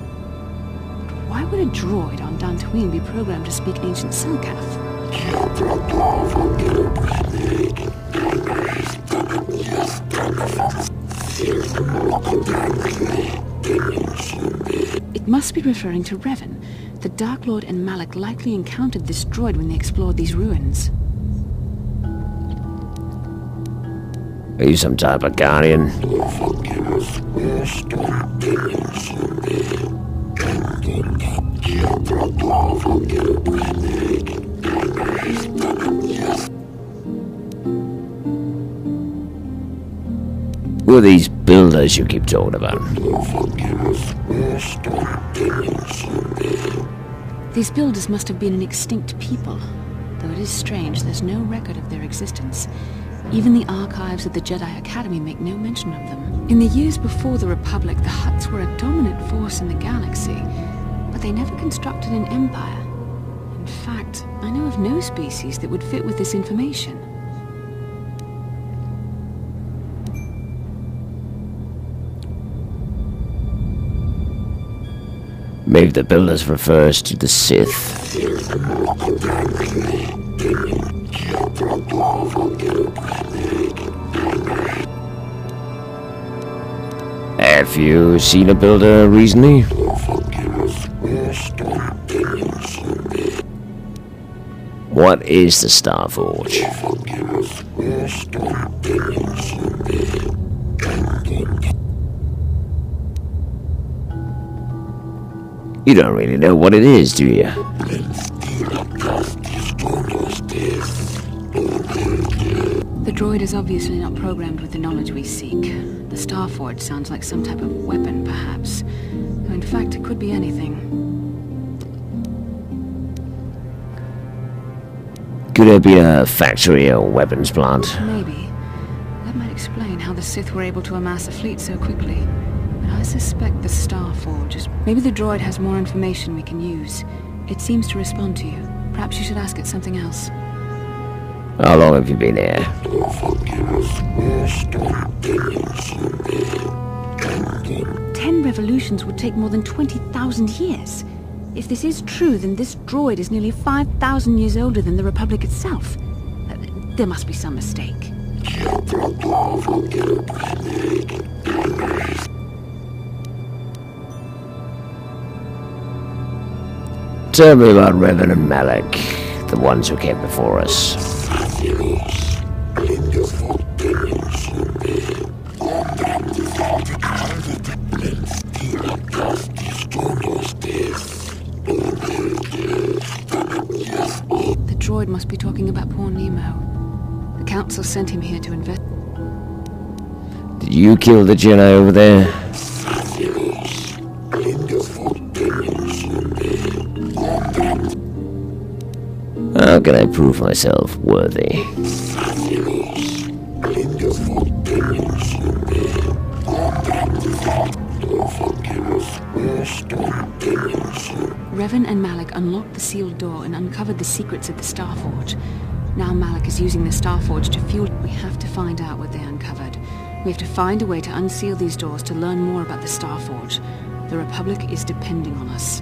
But why would a droid on Dantooine be programmed to speak ancient Selkath? It must be referring to Revan. The Dark Lord and Malak likely encountered this droid when they explored these ruins. Are you some type of guardian? Who are these builders you keep talking about? These builders must have been an extinct people. Though it is strange, there's no record of their existence. Even the archives of the Jedi Academy make no mention of them. In the years before the Republic, the Hutts were a dominant force in the galaxy, but they never constructed an empire. In fact, I know of no species that would fit with this information. Maybe the builders refers to the Sith. Have you seen a builder recently? What is the Star Forge? You don't really know what it is, do you? The droid is obviously not programmed with the knowledge we seek. The Star Forge sounds like some type of weapon, perhaps. Though in fact, it could be anything. Could it be a factory or weapons plant? Maybe. That might explain how the Sith were able to amass a fleet so quickly. But I suspect the Star Forge is... Maybe the droid has more information we can use. It seems to respond to you. Perhaps you should ask it something else. How long have you been here? 10 revolutions would take more than 20,000 years. If this is true, then this droid is nearly 5,000 years older than the Republic itself. There must be some mistake. Tell me about Revan and Malak, the ones who came before us. The droid must be talking about poor Nemo. The Council sent him here to invest. Did you kill the Jedi over there? How can I prove myself worthy? Revan and Malak unlocked the sealed door and uncovered the secrets of the Star Forge. Now Malak is using the Star Forge to fuel... We have to find out what they uncovered. We have to find a way to unseal these doors to learn more about the Star Forge. The Republic is depending on us.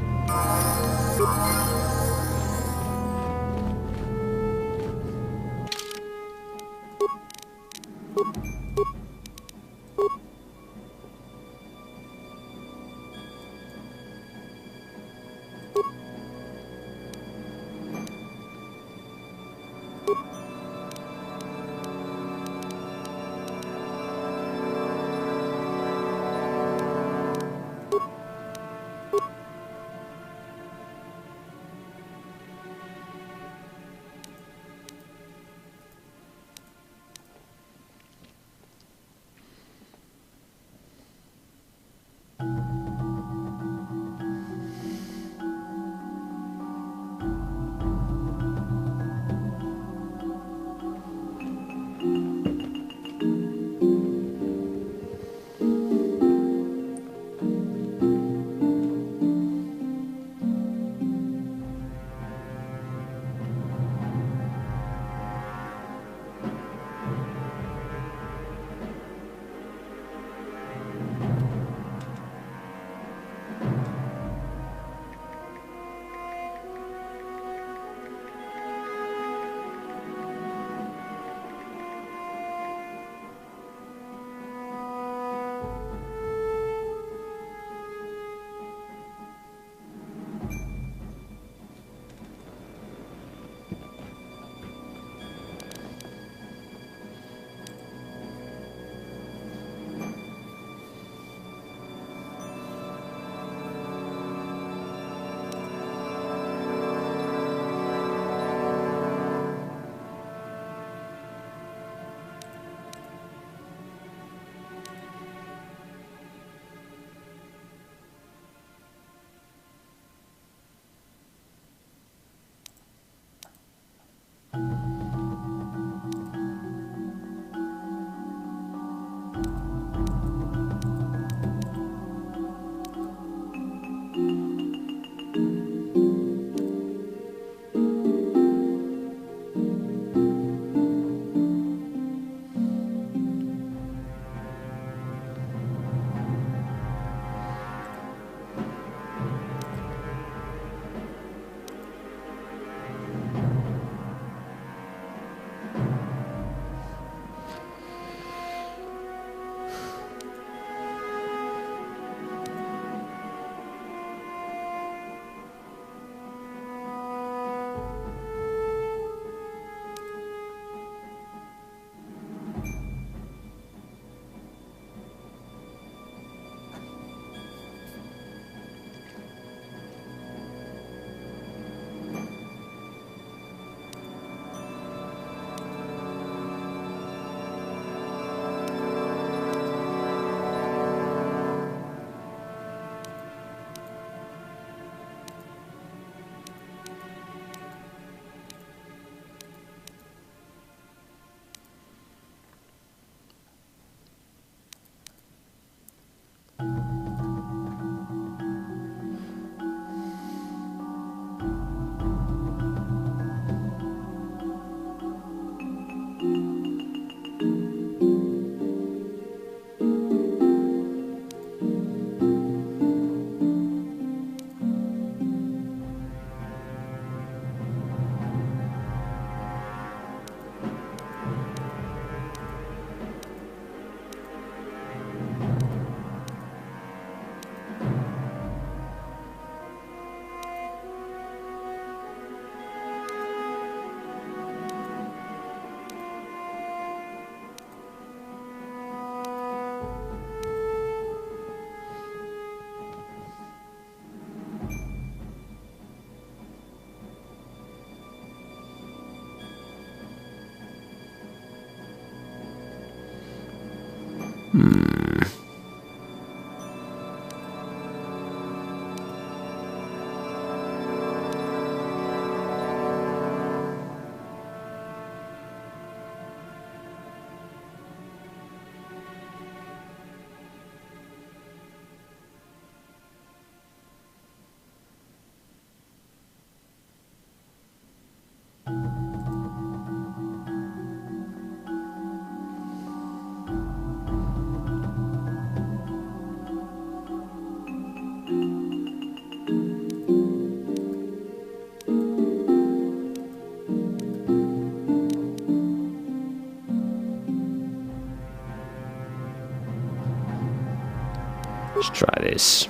Let's try this.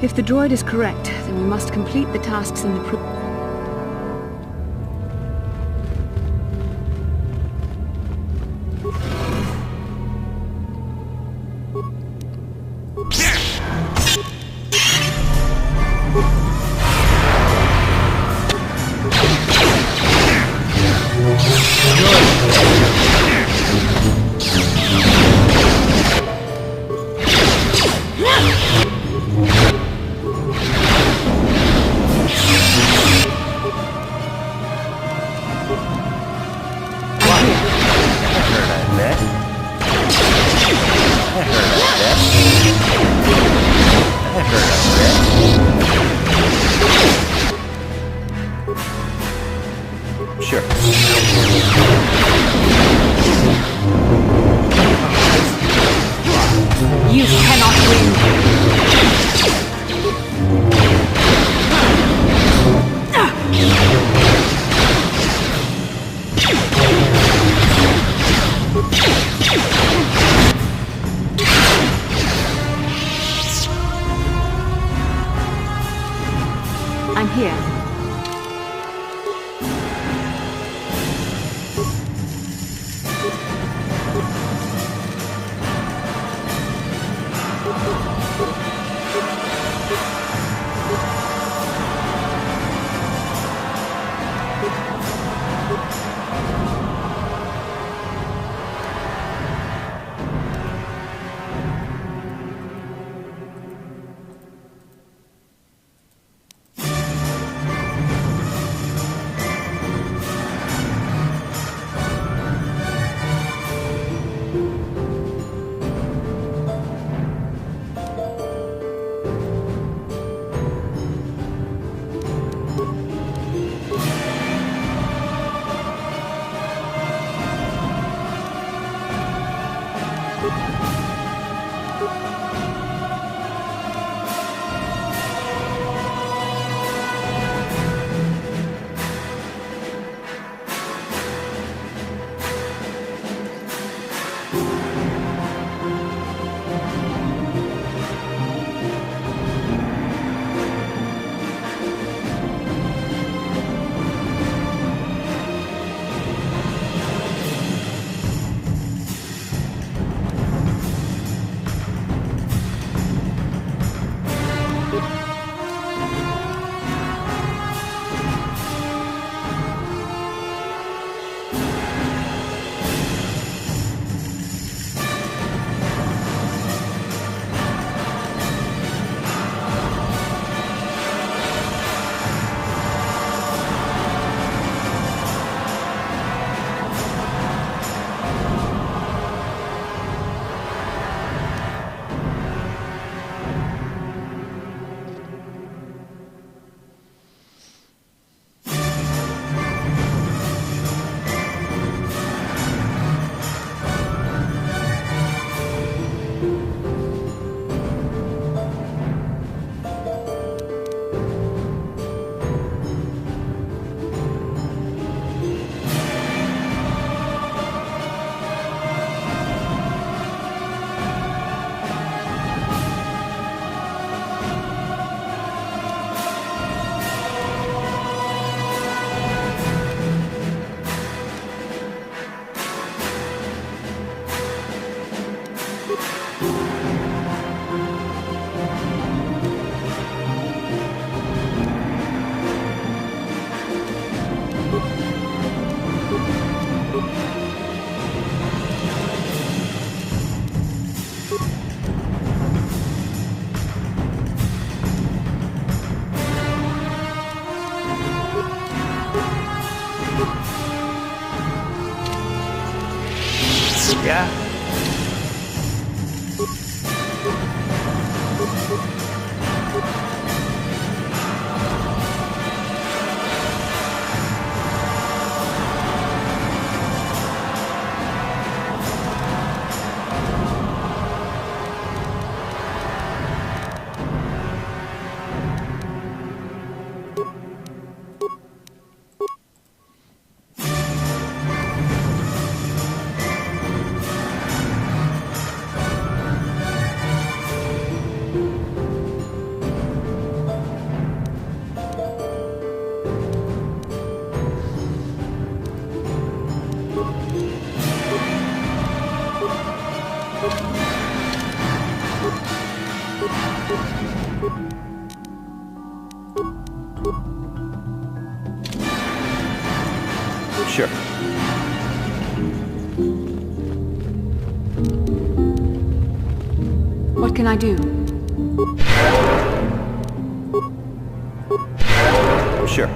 If the droid is correct, then we must complete the tasks in the You cannot win. I'm here. Yeah? Sure. What can I do? Sure.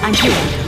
I'm here.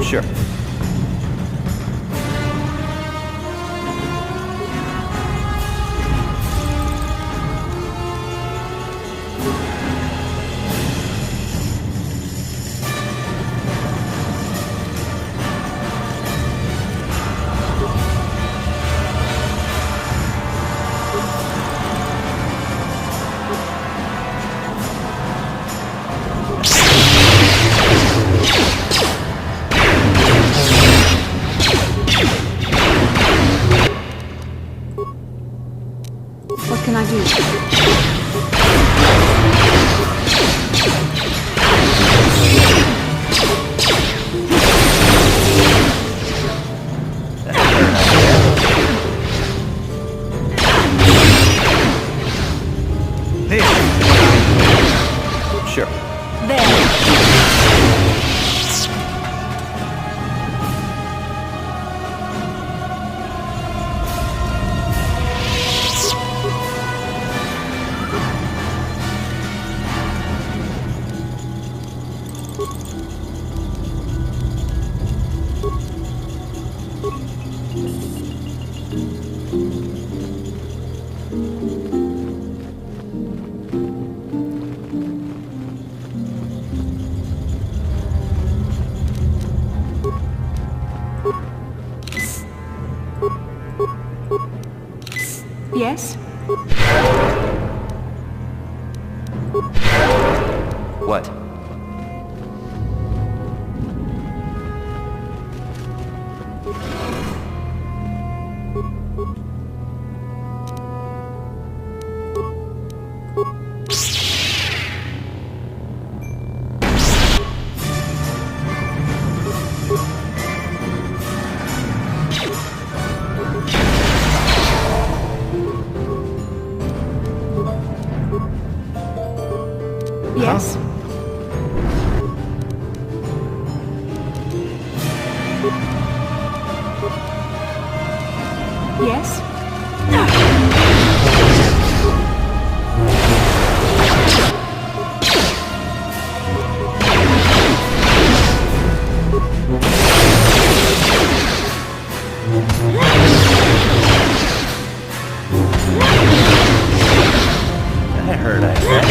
Sure. What can I do? Sure. Yes? What? Yes? Yes? That hurt, I bet.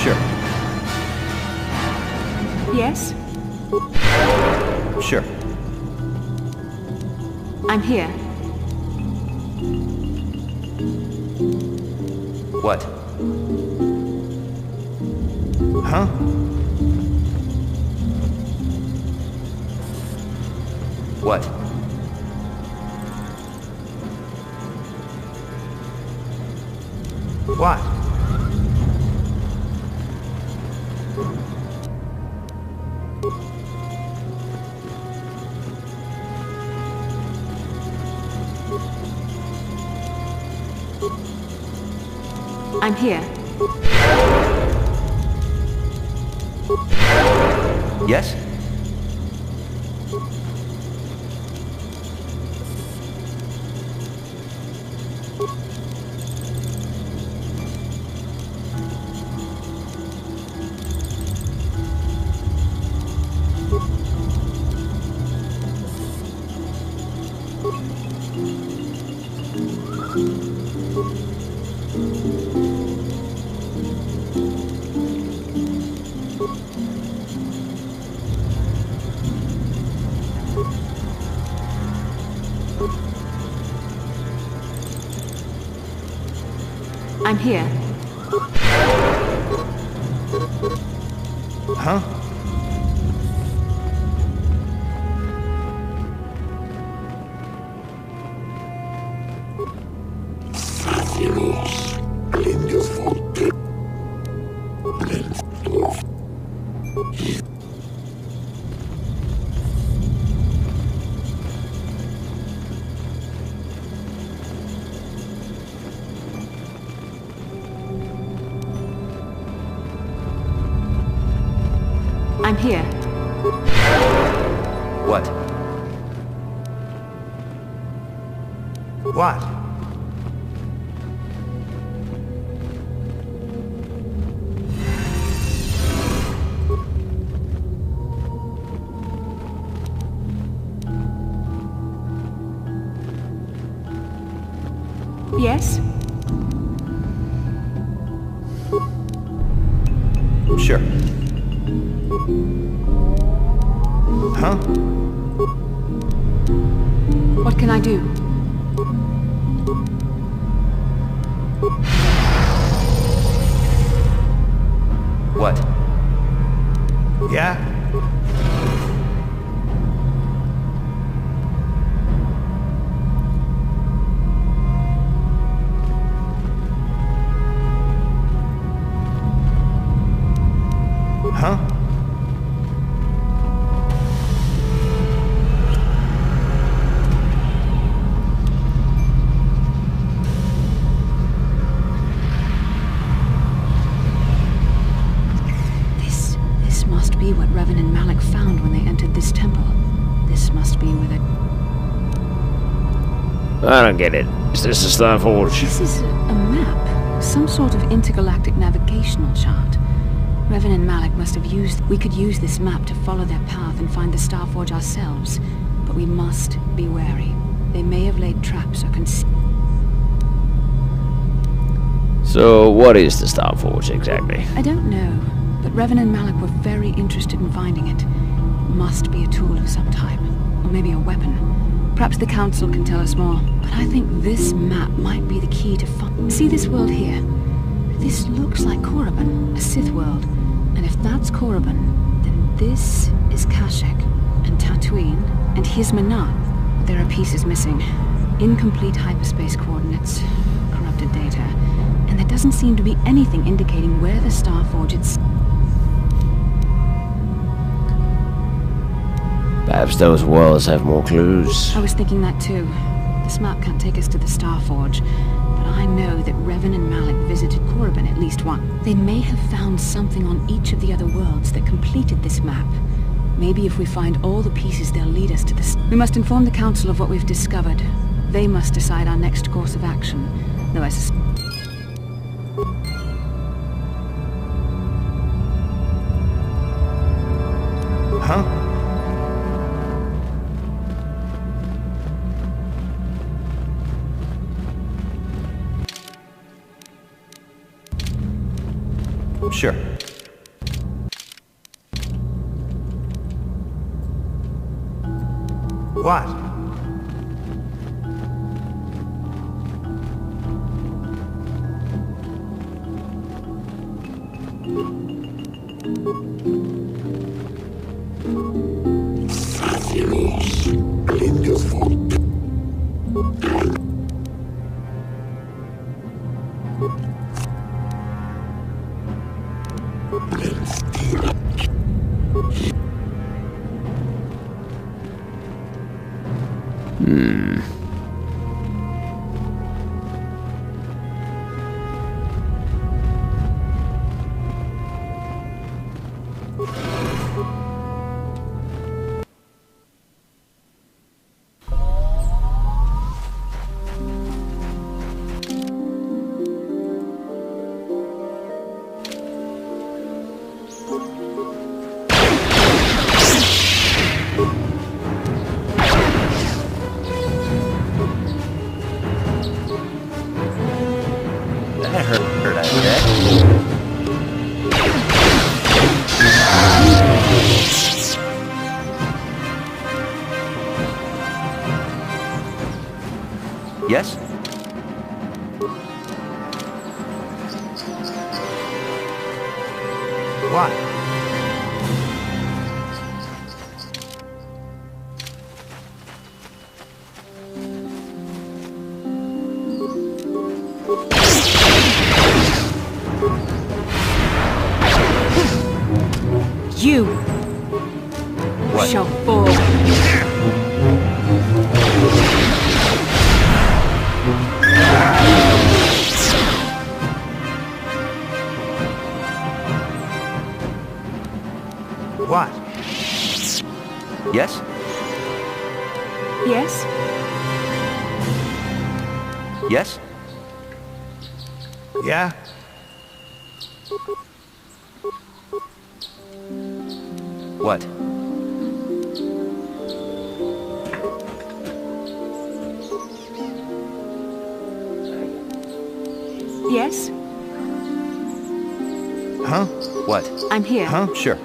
Sure. Yes? Sure. I'm here. What? Huh? What? What? I'm here. Yes? I'm here. Huh? I'm here. What? What? Yes? Sure. Huh? What can I do? What? Yeah? Huh? This must be what Revan and Malik found when they entered this temple. This must be where they... I don't get it. Is this a Star Forge? This is a map. Some sort of intergalactic navigational chart. Revan and Malik must have used... We could use this map to follow their path and find the Star Forge ourselves. But we must be wary. They may have laid traps or So, what is the Star Forge exactly? I don't know, but Revan and Malik were very interested in finding it. Must be a tool of some type, or maybe a weapon. Perhaps the Council can tell us more, but I think this map might be the key to find... See this world here? This looks like Korriban, a Sith world. And if that's Korriban, then this is Kashyyyk, and Tatooine, and here's Manat. There are pieces missing. Incomplete hyperspace coordinates, corrupted data, and there doesn't seem to be anything indicating where the Star Forge is. Perhaps those worlds have more clues. I was thinking that too. This map can't take us to the Star Forge, but I know that Revan and Malik visited Korriban at least once. They may have found something on each of the other worlds that completed this map. Maybe if we find all the pieces, they'll lead us to this. We must inform the Council of what we've discovered. They must decide our next course of action. Though I suspect... Huh? Sure. What? That hurt, I bet. Yes? What? You What? shall fall. What? Yes? Yes? Yes? Yeah? What? Yes? Huh? What? I'm here. Huh? Sure.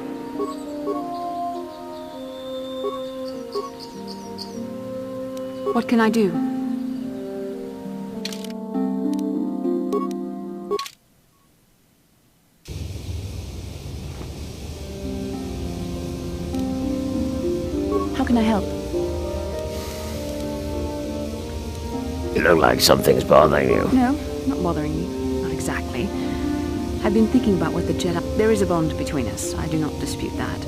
What can I do? How can I help? You look like something's bothering you. No, not bothering me. Not exactly. I've been thinking about what the Jedi... There is a bond between us. I do not dispute that.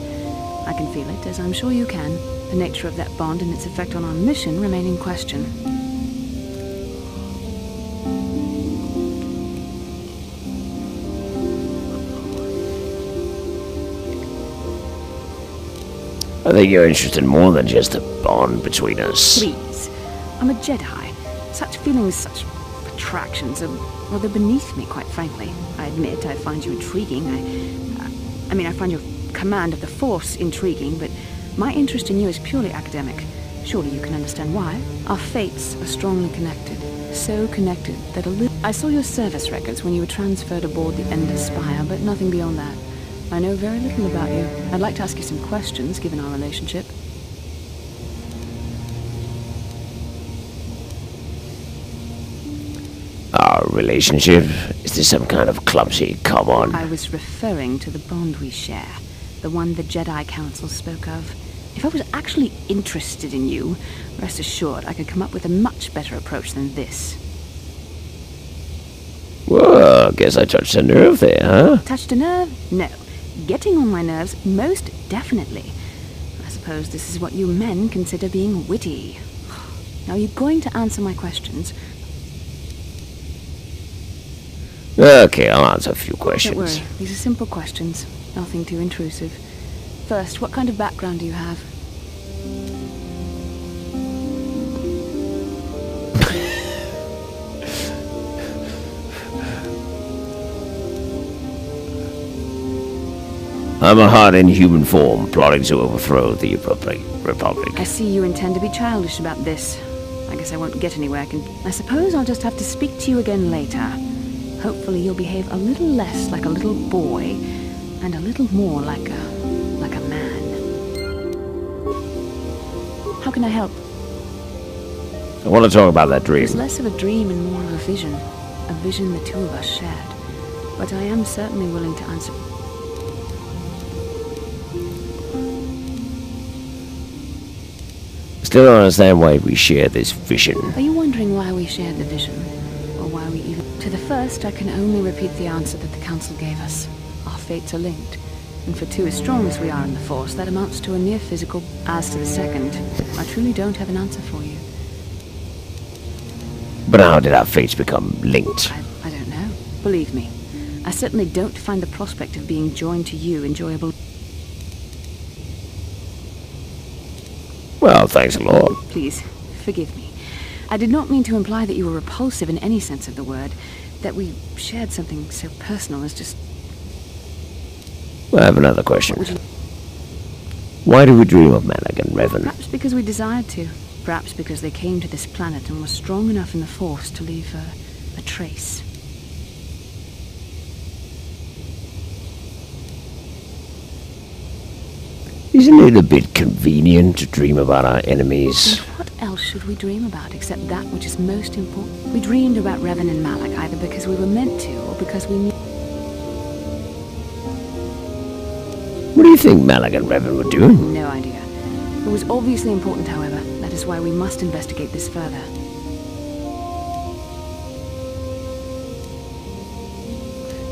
I can feel it, as I'm sure you can. The nature of that bond and its effect on our mission remain in question. I think you're interested in more than just the bond between us. Please. I'm a Jedi. Such feelings, such attractions are, well, they're beneath me, quite frankly. I admit I find you intriguing. I mean, I find your command of the Force intriguing, but my interest in you is purely academic. Surely you can understand why. Our fates are strongly connected. So connected that I saw your service records when you were transferred aboard the Ender Spire, but nothing beyond that. I know very little about you. I'd like to ask you some questions, given our relationship. Our relationship? Is this some kind of clumsy come-on? I was referring to the bond we share. The one the Jedi Council spoke of. If I was actually interested in you, rest assured I could come up with a much better approach than this. Well, guess I touched a nerve there, huh? Touched a nerve? No. Getting on my nerves, most definitely. I suppose this is what you men consider being witty. Now, are you going to answer my questions? Okay, I'll answer a few questions. Don't worry, these are simple questions. Nothing too intrusive. First, what kind of background do you have? I'm a heart in human form, plotting to overthrow the Republic. I see you intend to be childish about this. I guess I won't get anywhere. I suppose I'll just have to speak to you again later. Hopefully you'll behave a little less like a little boy, and a little more like a man. How can I help? I want to talk about that dream. It was less of a dream and more of a vision the two of us shared. But I am certainly willing to answer. Still don't understand why we share this vision. Are you wondering why we shared the vision? Or why we even... To the first, I can only repeat the answer that the Council gave us. Our fates are linked. And for two as strong as we are in the Force, that amounts to a near physical... As to the second, I truly don't have an answer for you. But how did our fates become linked? I don't know. Believe me, I certainly don't find the prospect of being joined to you enjoyable. Well, thanks a lot. Please, forgive me. I did not mean to imply that you were repulsive in any sense of the word. That we shared something so personal as just... Well, I have another question. Why do we dream of Malak and Revan? Perhaps because we desired to. Perhaps because they came to this planet and were strong enough in the Force to leave a trace. Isn't it a bit convenient to dream about our enemies? And what else should we dream about except that which is most important? We dreamed about Revan and Malak either because we were meant to or because we knew... What do you think Malak and Revan were doing? No idea. It was obviously important, however. That is why we must investigate this further.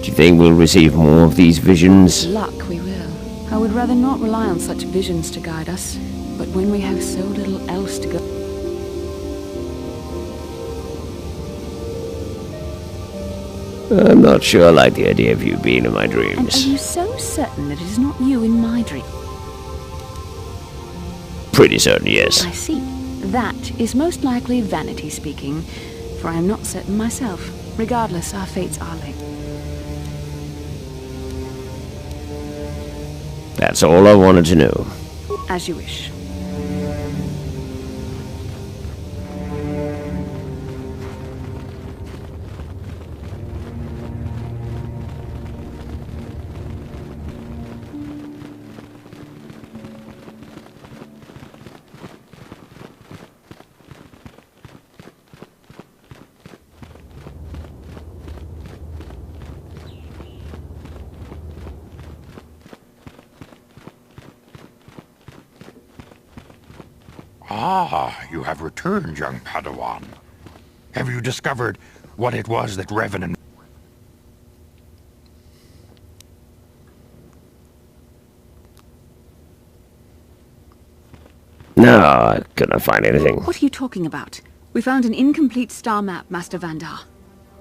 Do you think we'll receive more of these visions? Luck, we will. I would rather not rely on such visions to guide us. But when we have so little else to go... I'm not sure I like the idea of you being in my dreams. And are you so certain that it is not you in my dream? Pretty certain, yes. I see. That is most likely vanity speaking, for I am not certain myself. Regardless, our fates are linked. That's all I wanted to know. As you wish. Ah, you have returned, young Padawan. Have you discovered what it was that Revan and... No, I couldn't find anything. What are you talking about? We found an incomplete star map, Master Vandar.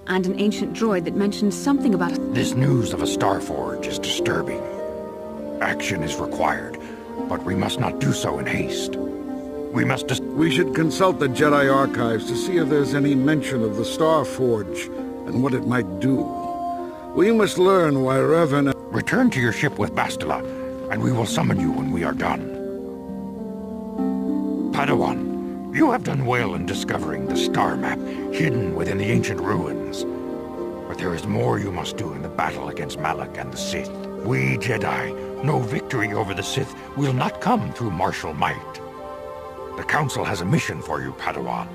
And an ancient droid that mentioned something about a... This news of a star forge is disturbing. Action is required, but we must not do so in haste. We should consult the Jedi archives to see if there's any mention of the Star Forge and what it might do. We must learn why Revan... Return to your ship with Bastila, and we will summon you when we are done. Padawan, you have done well in discovering the star map hidden within the ancient ruins. But there is more you must do in the battle against Malak and the Sith. We Jedi know victory over the Sith will not come through martial might. The Council has a mission for you, Padawan.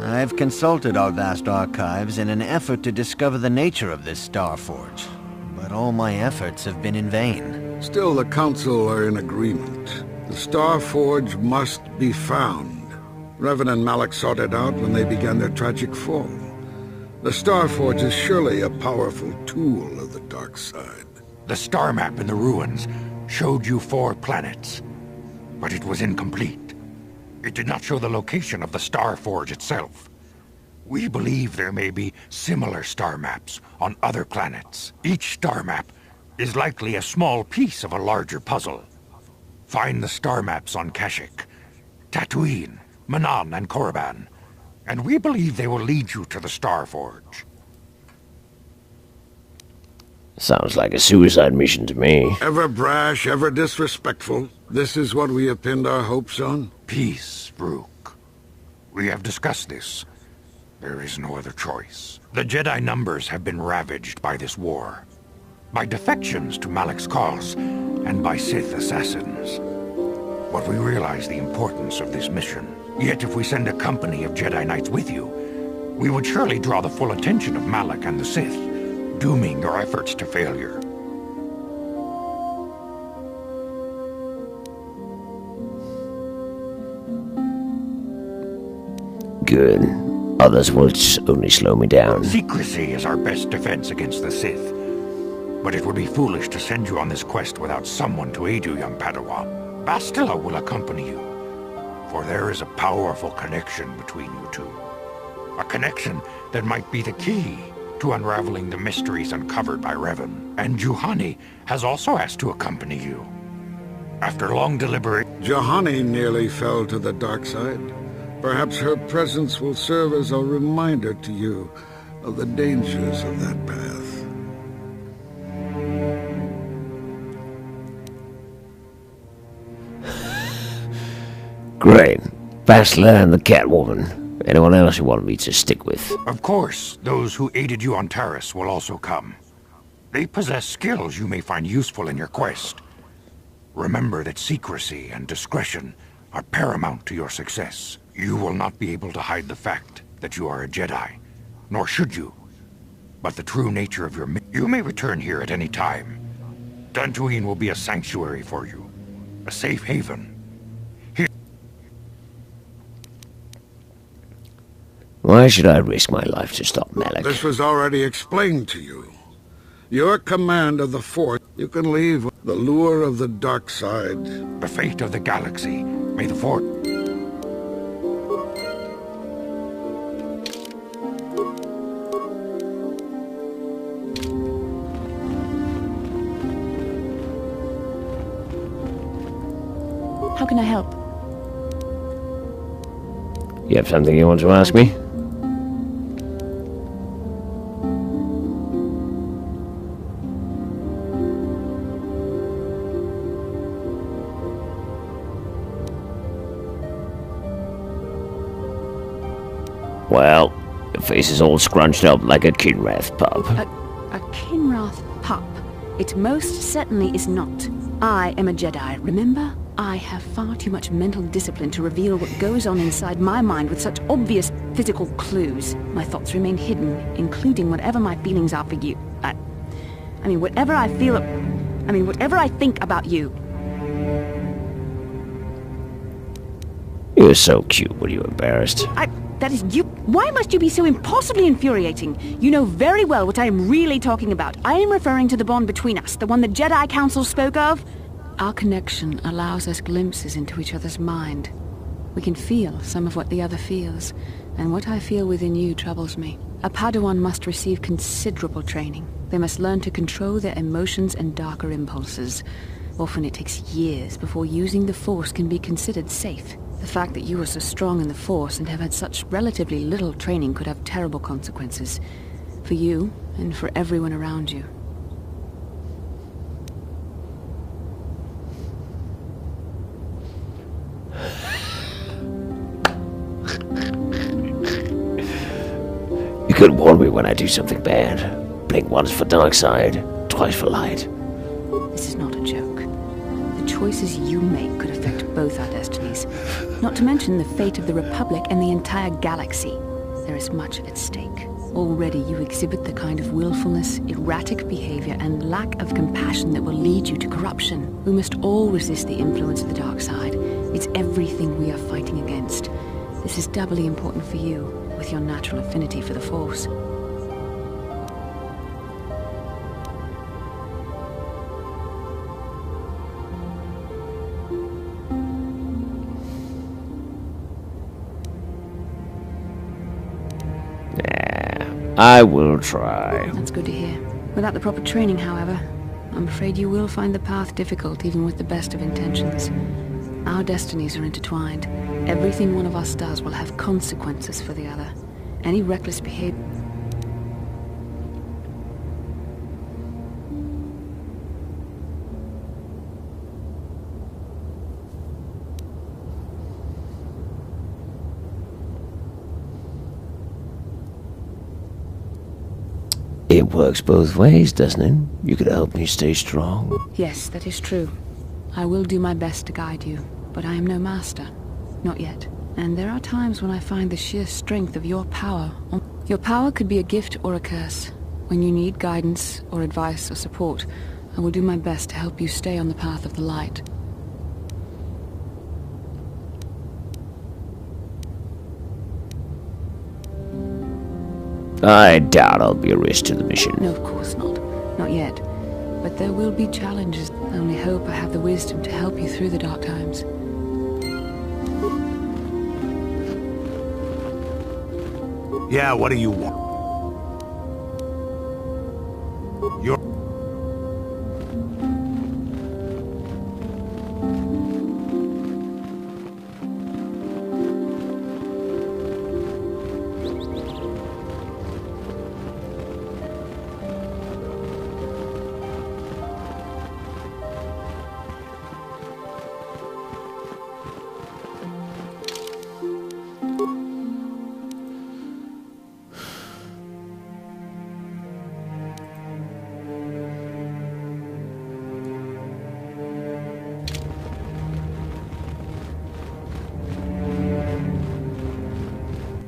I've consulted our vast archives in an effort to discover the nature of this Star Forge, but all my efforts have been in vain. Still, the Council are in agreement. The Star Forge must be found. Revan and Malak sought it out when they began their tragic fall. The Star Forge is surely a powerful tool of the dark side. The star map in the ruins showed you 4 planets, but it was incomplete. It did not show the location of the Star Forge itself. We believe there may be similar star maps on other planets. Each star map is likely a small piece of a larger puzzle. Find the star maps on Kashyyyk, Tatooine, Manan, and Korriban, and we believe they will lead you to the Star Forge. Sounds like a suicide mission to me. Ever brash, ever disrespectful. This is what we have pinned our hopes on? Peace, Rook. We have discussed this. There is no other choice. The Jedi numbers have been ravaged by this war. By defections to Malak's cause, and by Sith assassins. But we realize the importance of this mission. Yet if we send a company of Jedi Knights with you, we would surely draw the full attention of Malak and the Sith, dooming your efforts to failure. Good. Others will only slow me down. Secrecy is our best defense against the Sith. But it would be foolish to send you on this quest without someone to aid you, young Padawan. Bastila will accompany you, for there is a powerful connection between you two. A connection that might be the key to unraveling the mysteries uncovered by Revan. And Juhani has also asked to accompany you. After long deliberation... Juhani nearly fell to the dark side. Perhaps her presence will serve as a reminder to you of the dangers of that path. Great. Bastila and the Catwoman. Anyone else you want me to stick with? Of course, those who aided you on Taris will also come. They possess skills you may find useful in your quest. Remember that secrecy and discretion are paramount to your success. You will not be able to hide the fact that you are a Jedi, nor should you. But the true nature of your mission... You may return here at any time. Dantooine will be a sanctuary for you, a safe haven. Here... Why should I risk my life to stop Malak? This was already explained to you. Your command of the Force, you can leave the lure of the dark side. The fate of the galaxy, may the Force... How can I help? You have something you want to ask me? Well, your face is all scrunched up like a Kinrath pup. A Kinrath pup? It most certainly is not. I am a Jedi, remember? I have far too much mental discipline to reveal what goes on inside my mind with such obvious physical clues. My thoughts remain hidden, including whatever my feelings are for you. I mean, whatever I feel... whatever I think about you. You're so cute. Were you embarrassed? That is you. Why must you be so impossibly infuriating? You know very well what I am really talking about. I am referring to the bond between us, the one the Jedi Council spoke of. Our connection allows us glimpses into each other's mind. We can feel some of what the other feels, and what I feel within you troubles me. A Padawan must receive considerable training. They must learn to control their emotions and darker impulses. Often it takes years before using the Force can be considered safe. The fact that you are so strong in the Force and have had such relatively little training could have terrible consequences. For you, and for everyone around you. You could warn me when I do something bad. Blink once for dark side, twice for light. This is not a joke. The choices you make could affect both our destinies. Not to mention the fate of the Republic and the entire galaxy. There is much at stake. Already you exhibit the kind of willfulness, erratic behavior, and lack of compassion that will lead you to corruption. We must all resist the influence of the dark side. It's everything we are fighting against. This is doubly important for you, with your natural affinity for the Force. I will try. That's good to hear. Without the proper training, however, I'm afraid you will find the path difficult even with the best of intentions. Our destinies are intertwined. Everything one of us does will have consequences for the other. Any reckless behavior... It works both ways, doesn't it? You could help me stay strong. Yes, that is true. I will do my best to guide you, but I am no master. Not yet. And there are times when I find the sheer strength of your power. Your power could be a gift or a curse. When you need guidance or advice or support, I will do my best to help you stay on the path of the light. I doubt I'll be a risk to the mission. No, of course not. Not yet. But there will be challenges. I only hope I have the wisdom to help you through the dark times. Yeah, what do you want? You're...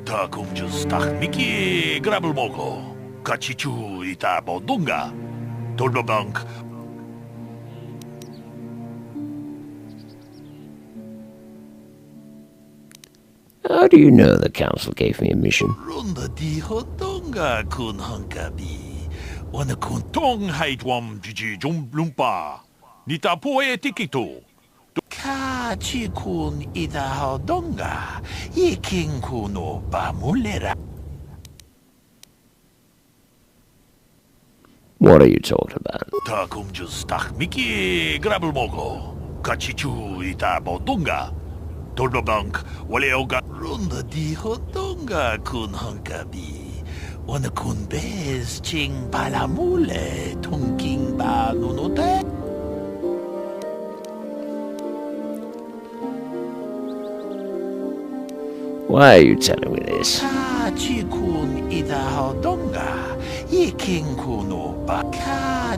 다 공주스 딱 미끼 그랍을 먹고 같이 주 이따 보던가 돌벼방크. How do you know the council gave me a mission? 론다 디호던가 군 헝가비 원어 군 동하이트웜 지지 좀 룸바 니따 포에 티키토 같이 군 이다 하던가 이킹 군오 바물레라. What are you talking about? 다 공주스 딱 미끼 그랍을 먹고 같이 주 이따 보던가 돌벼방크 원래 오가 Runda di hodonga kun hunkabi. Wana kun bez ching palamule tongking ba nunote. Why are you telling me this? Chikun ida hodonga. Yiking kuno ba.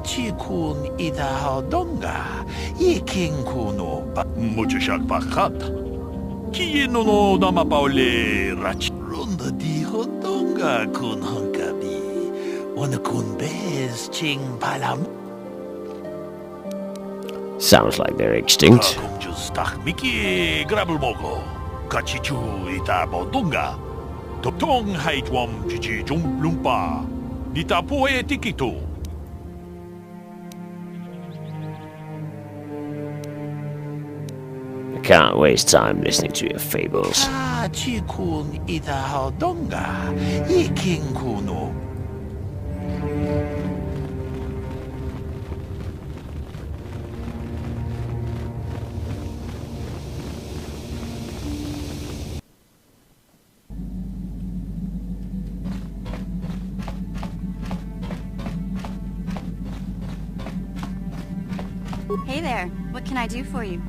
Chikun ida hodonga. Yiking kuno ba. Muchashak bakat. Kieno nama paule rach. Runda di hodonga kun hunkabi. Wana kun bez ching palam. Sounds like they're extinct. Just Miki Grabelmogo. Kachichu ita bodunga. Tong haitwam chichi jum lumpa. Nita poe tikito. I can't waste time listening to your fables. Chikun ita hodonga. Yiking kuno. Hey there, what can I do for you?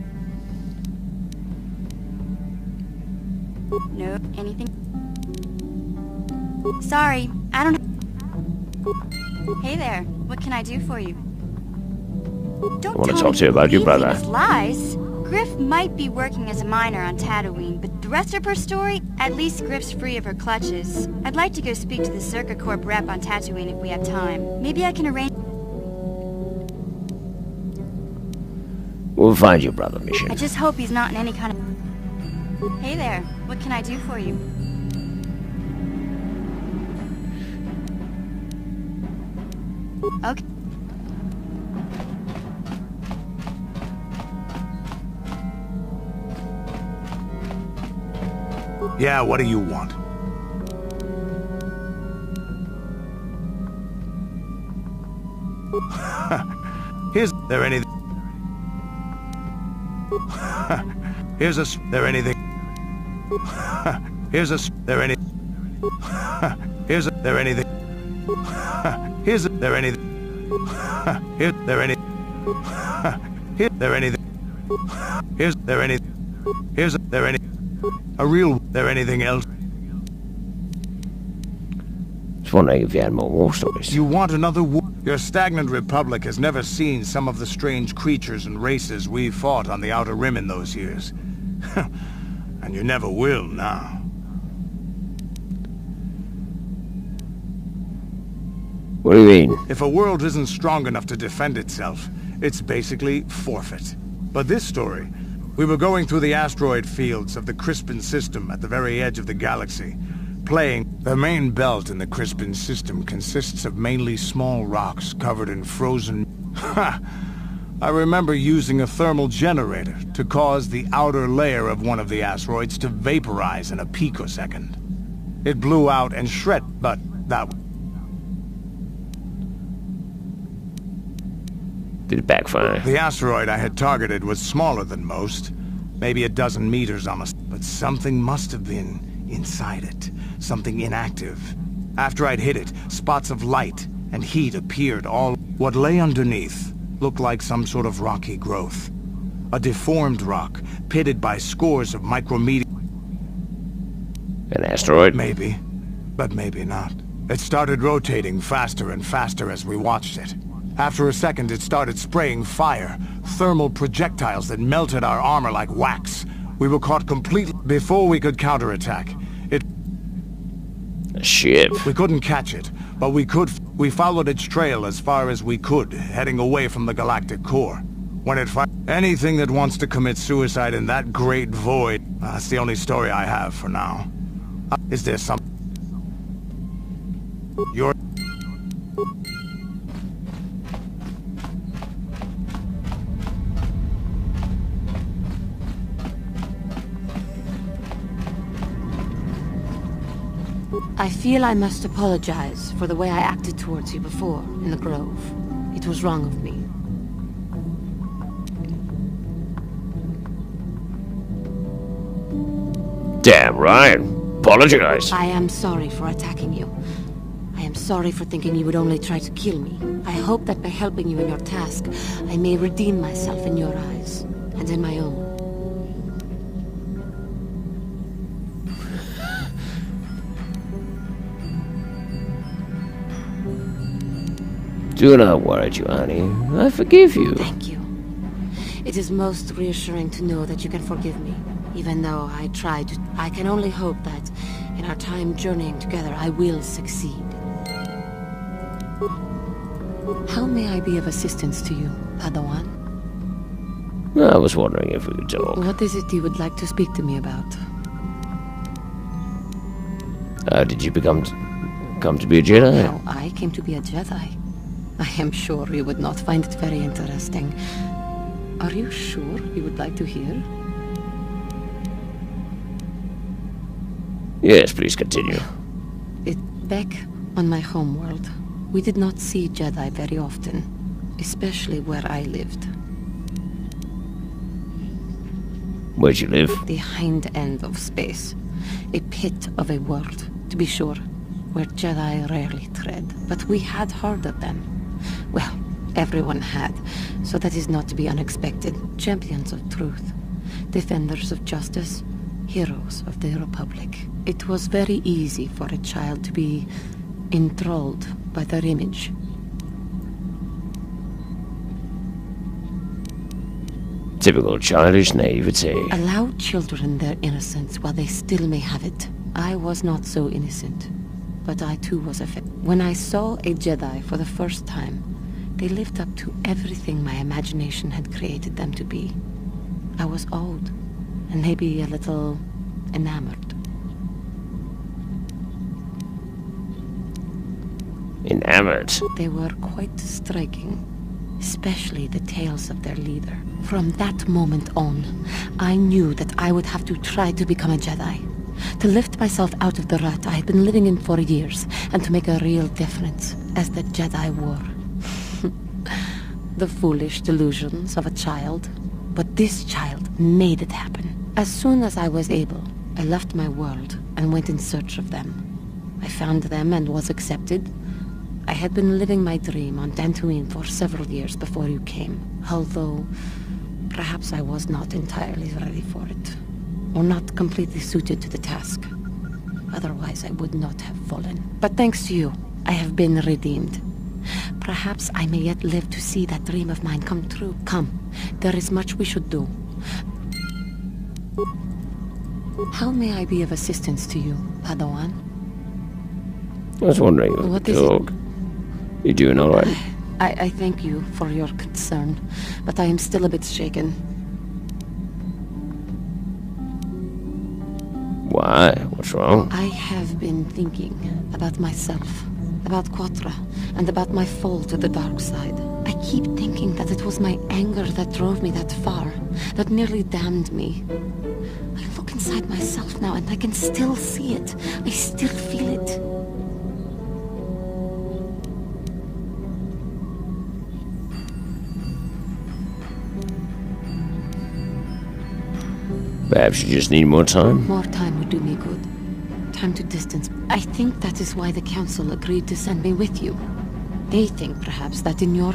No, anything? Sorry, I don't... Hey there, what can I do for you? I want to talk to you about your brother. Lies. Griff might be working as a miner on Tatooine, but the rest of her story, at least Griff's free of her clutches. I'd like to go speak to the Circa Corp rep on Tatooine if we have time. Maybe I can arrange... We'll find your brother, Mission. I just hope he's not in any kind of... Hey there, what can I do for you? Okay. Yeah, what do you want? Here's there anything? Here's a there anything? Here's a there any? Here's a there anything? Here's a there anything? Here there any? Here there anything? Here's there anything? Here's a there any? A real there anything else? Just wondering if you had more war stories. You want another war? Your stagnant republic has never seen some of the strange creatures and races we fought on the Outer Rim in those years. And you never will now. What do you mean? If a world isn't strong enough to defend itself, it's basically forfeit. But this story, we were going through the asteroid fields of the Crispin system at the very edge of the galaxy, playing. The main belt in the Crispin system consists of mainly small rocks covered in frozen... Ha! I remember using a thermal generator to cause the outer layer of one of the asteroids to vaporize in a picosecond. It blew out and shredded, but that... Did it backfire? The asteroid I had targeted was smaller than most, maybe a dozen meters on us, but something must have been inside it, something inactive. After I'd hit it, spots of light and heat appeared all... What lay underneath looked like some sort of rocky growth. A deformed rock, pitted by scores of micrometeors. An asteroid? Maybe, but maybe not. It started rotating faster and faster as we watched it. After a second, it started spraying fire, thermal projectiles that melted our armor like wax. We were caught completely... Before we could counterattack, it... A ship. We couldn't catch it, but we could... We followed its trail as far as we could, heading away from the galactic core. When it anything that wants to commit suicide in that great void... That's the only story I have for now. Is there some... You're... I feel I must apologize for the way I acted towards you before, in the Grove. It was wrong of me. Damn right. Apologize. I am sorry for attacking you. I am sorry for thinking you would only try to kill me. I hope that by helping you in your task, I may redeem myself in your eyes, and in my own. Do not worry, Juhani. I forgive you. Thank you. It is most reassuring to know that you can forgive me, even though I tried to. I can only hope that, in our time journeying together, I will succeed. How may I be of assistance to you, Padawan? I was wondering if we could talk. What is it you would like to speak to me about? How did you come to be a Jedi? How I came to be a Jedi? I am sure you would not find it very interesting. Are you sure you would like to hear? Yes, please continue. Back on my homeworld, we did not see Jedi very often, especially where I lived. Where'd you live? The hind end of space. A pit of a world, to be sure, where Jedi rarely tread. But we had heard of them. Well, everyone had, so that is not to be unexpected. Champions of truth, defenders of justice, heroes of the Republic. It was very easy for a child to be enthralled by their image. Typical childish naivety. Allow children their innocence while they still may have it. I was not so innocent, but I too was affected. When I saw a Jedi for the first time, they lived up to everything my imagination had created them to be. I was awed, and maybe a little enamored. Enamored? They were quite striking, especially the tales of their leader. From that moment on, I knew that I would have to try to become a Jedi. To lift myself out of the rut I had been living in for years, and to make a real difference, as the Jedi were. The foolish delusions of a child. But this child made it happen. As soon as I was able, I left my world and went in search of them. I found them and was accepted. I had been living my dream on Dantooine for several years before you came, although perhaps I was not entirely ready for it, or not completely suited to the task. Otherwise, I would not have fallen. But thanks to you, I have been redeemed. Perhaps I may yet live to see that dream of mine come true. Come, there is much we should do. How may I be of assistance to you, Padawan? I was wondering if What we is could it? talk. You doing alright? I thank you for your concern, but I am still a bit shaken. Why? What's wrong? I have been thinking about myself, about Quattro, and about my fall to the dark side. I keep thinking that it was my anger that drove me that far, that nearly damned me. I look inside myself now and I can still see it. I still feel it. Perhaps you just need more time? More time would do me good. Time to distance. I think that is why the Council agreed to send me with you. They think, perhaps, that in your...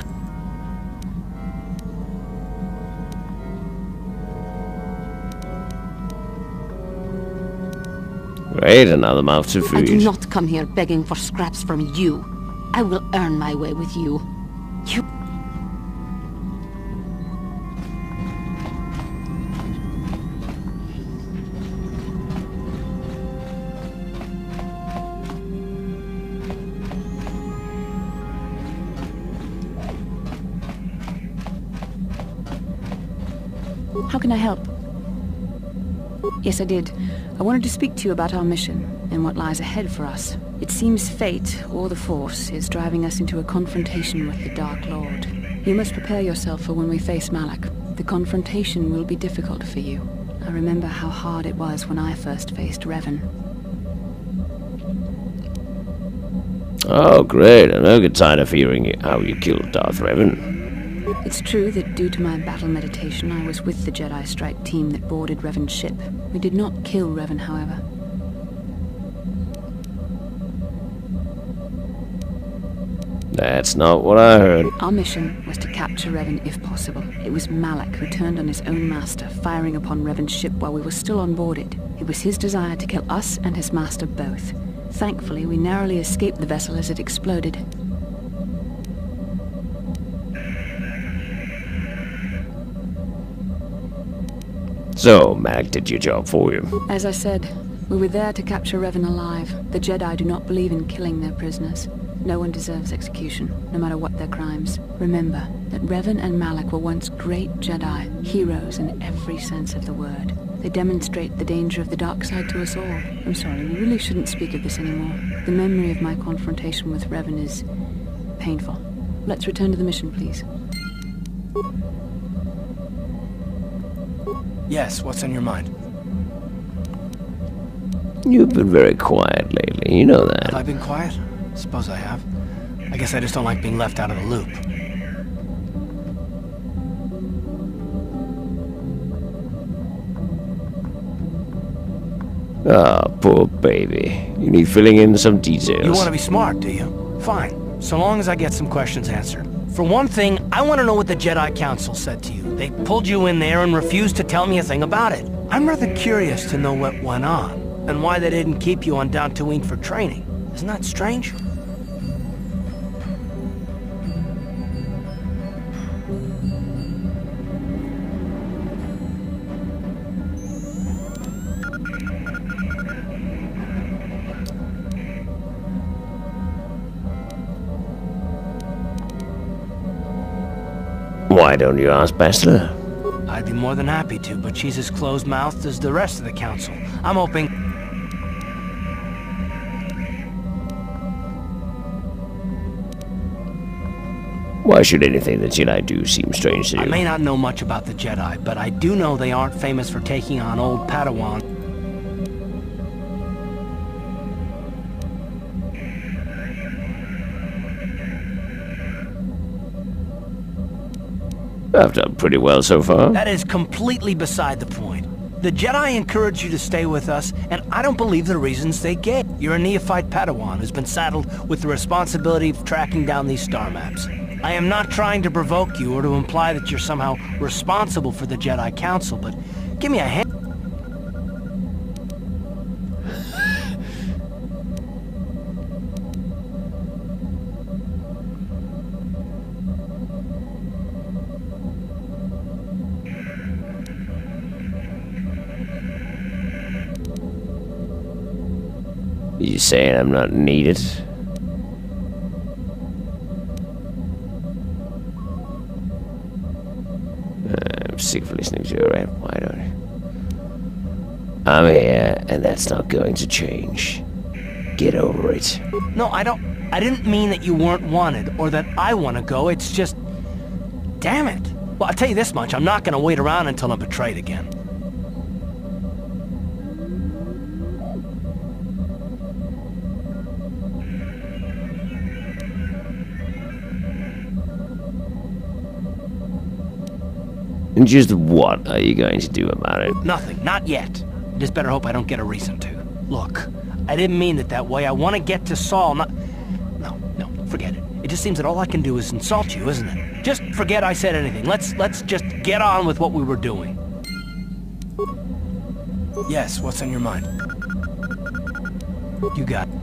Great, another mouth to feed. I do not come here begging for scraps from you. I will earn my way with you. You... How can I help? Yes, I did. I wanted to speak to you about our mission and what lies ahead for us. It seems fate, or the Force, is driving us into a confrontation with the Dark Lord. You must prepare yourself for when we face Malak. The confrontation will be difficult for you. I remember how hard it was when I first faced Revan. Oh, great. I'm no good tired of hearing how you killed Darth Revan. It's true that due to my battle meditation, I was with the Jedi strike team that boarded Revan's ship. We did not kill Revan, however. That's not what I heard. Our mission was to capture Revan if possible. It was Malak who turned on his own master, firing upon Revan's ship while we were still on board it. It was his desire to kill us and his master both. Thankfully, we narrowly escaped the vessel as it exploded. So, Malak did your job for you. As I said, we were there to capture Revan alive. The Jedi do not believe in killing their prisoners. No one deserves execution, no matter what their crimes. Remember that Revan and Malak were once great Jedi, heroes in every sense of the word. They demonstrate the danger of the dark side to us all. I'm sorry, we really shouldn't speak of this anymore. The memory of my confrontation with Revan is painful. Let's return to the mission, please. Yes, what's on your mind? You've been very quiet lately, you know that. Have I been quiet? Suppose I have. I guess I just don't like being left out of the loop. Ah, poor baby. You need filling in some details. You want to be smart, do you? Fine, so long as I get some questions answered. For one thing, I want to know what the Jedi Council said to you. They pulled you in there and refused to tell me a thing about it. I'm rather curious to know what went on, and why they didn't keep you on Dantooine for training. Isn't that strange? Why don't you ask Bastila? I'd be more than happy to, but she's as closed-mouthed as the rest of the council. I'm hoping... Why should anything the Jedi do seem strange to you? I may not know much about the Jedi, but I do know they aren't famous for taking on old Padawan. I've done pretty well so far. That is completely beside the point. The Jedi encouraged you to stay with us, and I don't believe the reasons they gave. You're a neophyte Padawan who's been saddled with the responsibility of tracking down these star maps. I am not trying to provoke you or to imply that you're somehow responsible for the Jedi Council, but give me a hand. You saying I'm not needed? I'm sick of listening to you, right? Why don't you? I'm here, and that's not going to change. Get over it. No, I didn't mean that you weren't wanted, or that I want to go, it's just... Damn it! Well, I'll tell you this much, I'm not gonna wait around until I'm betrayed again. And just what are you going to do about it? Nothing, not yet. Just better hope I don't get a reason to. Look, I didn't mean it that way. I want to get to Saul, not... No, forget it. It just seems that all I can do is insult you, isn't it? Just forget I said anything. Let's just get on with what we were doing. Yes, what's on your mind? You got it.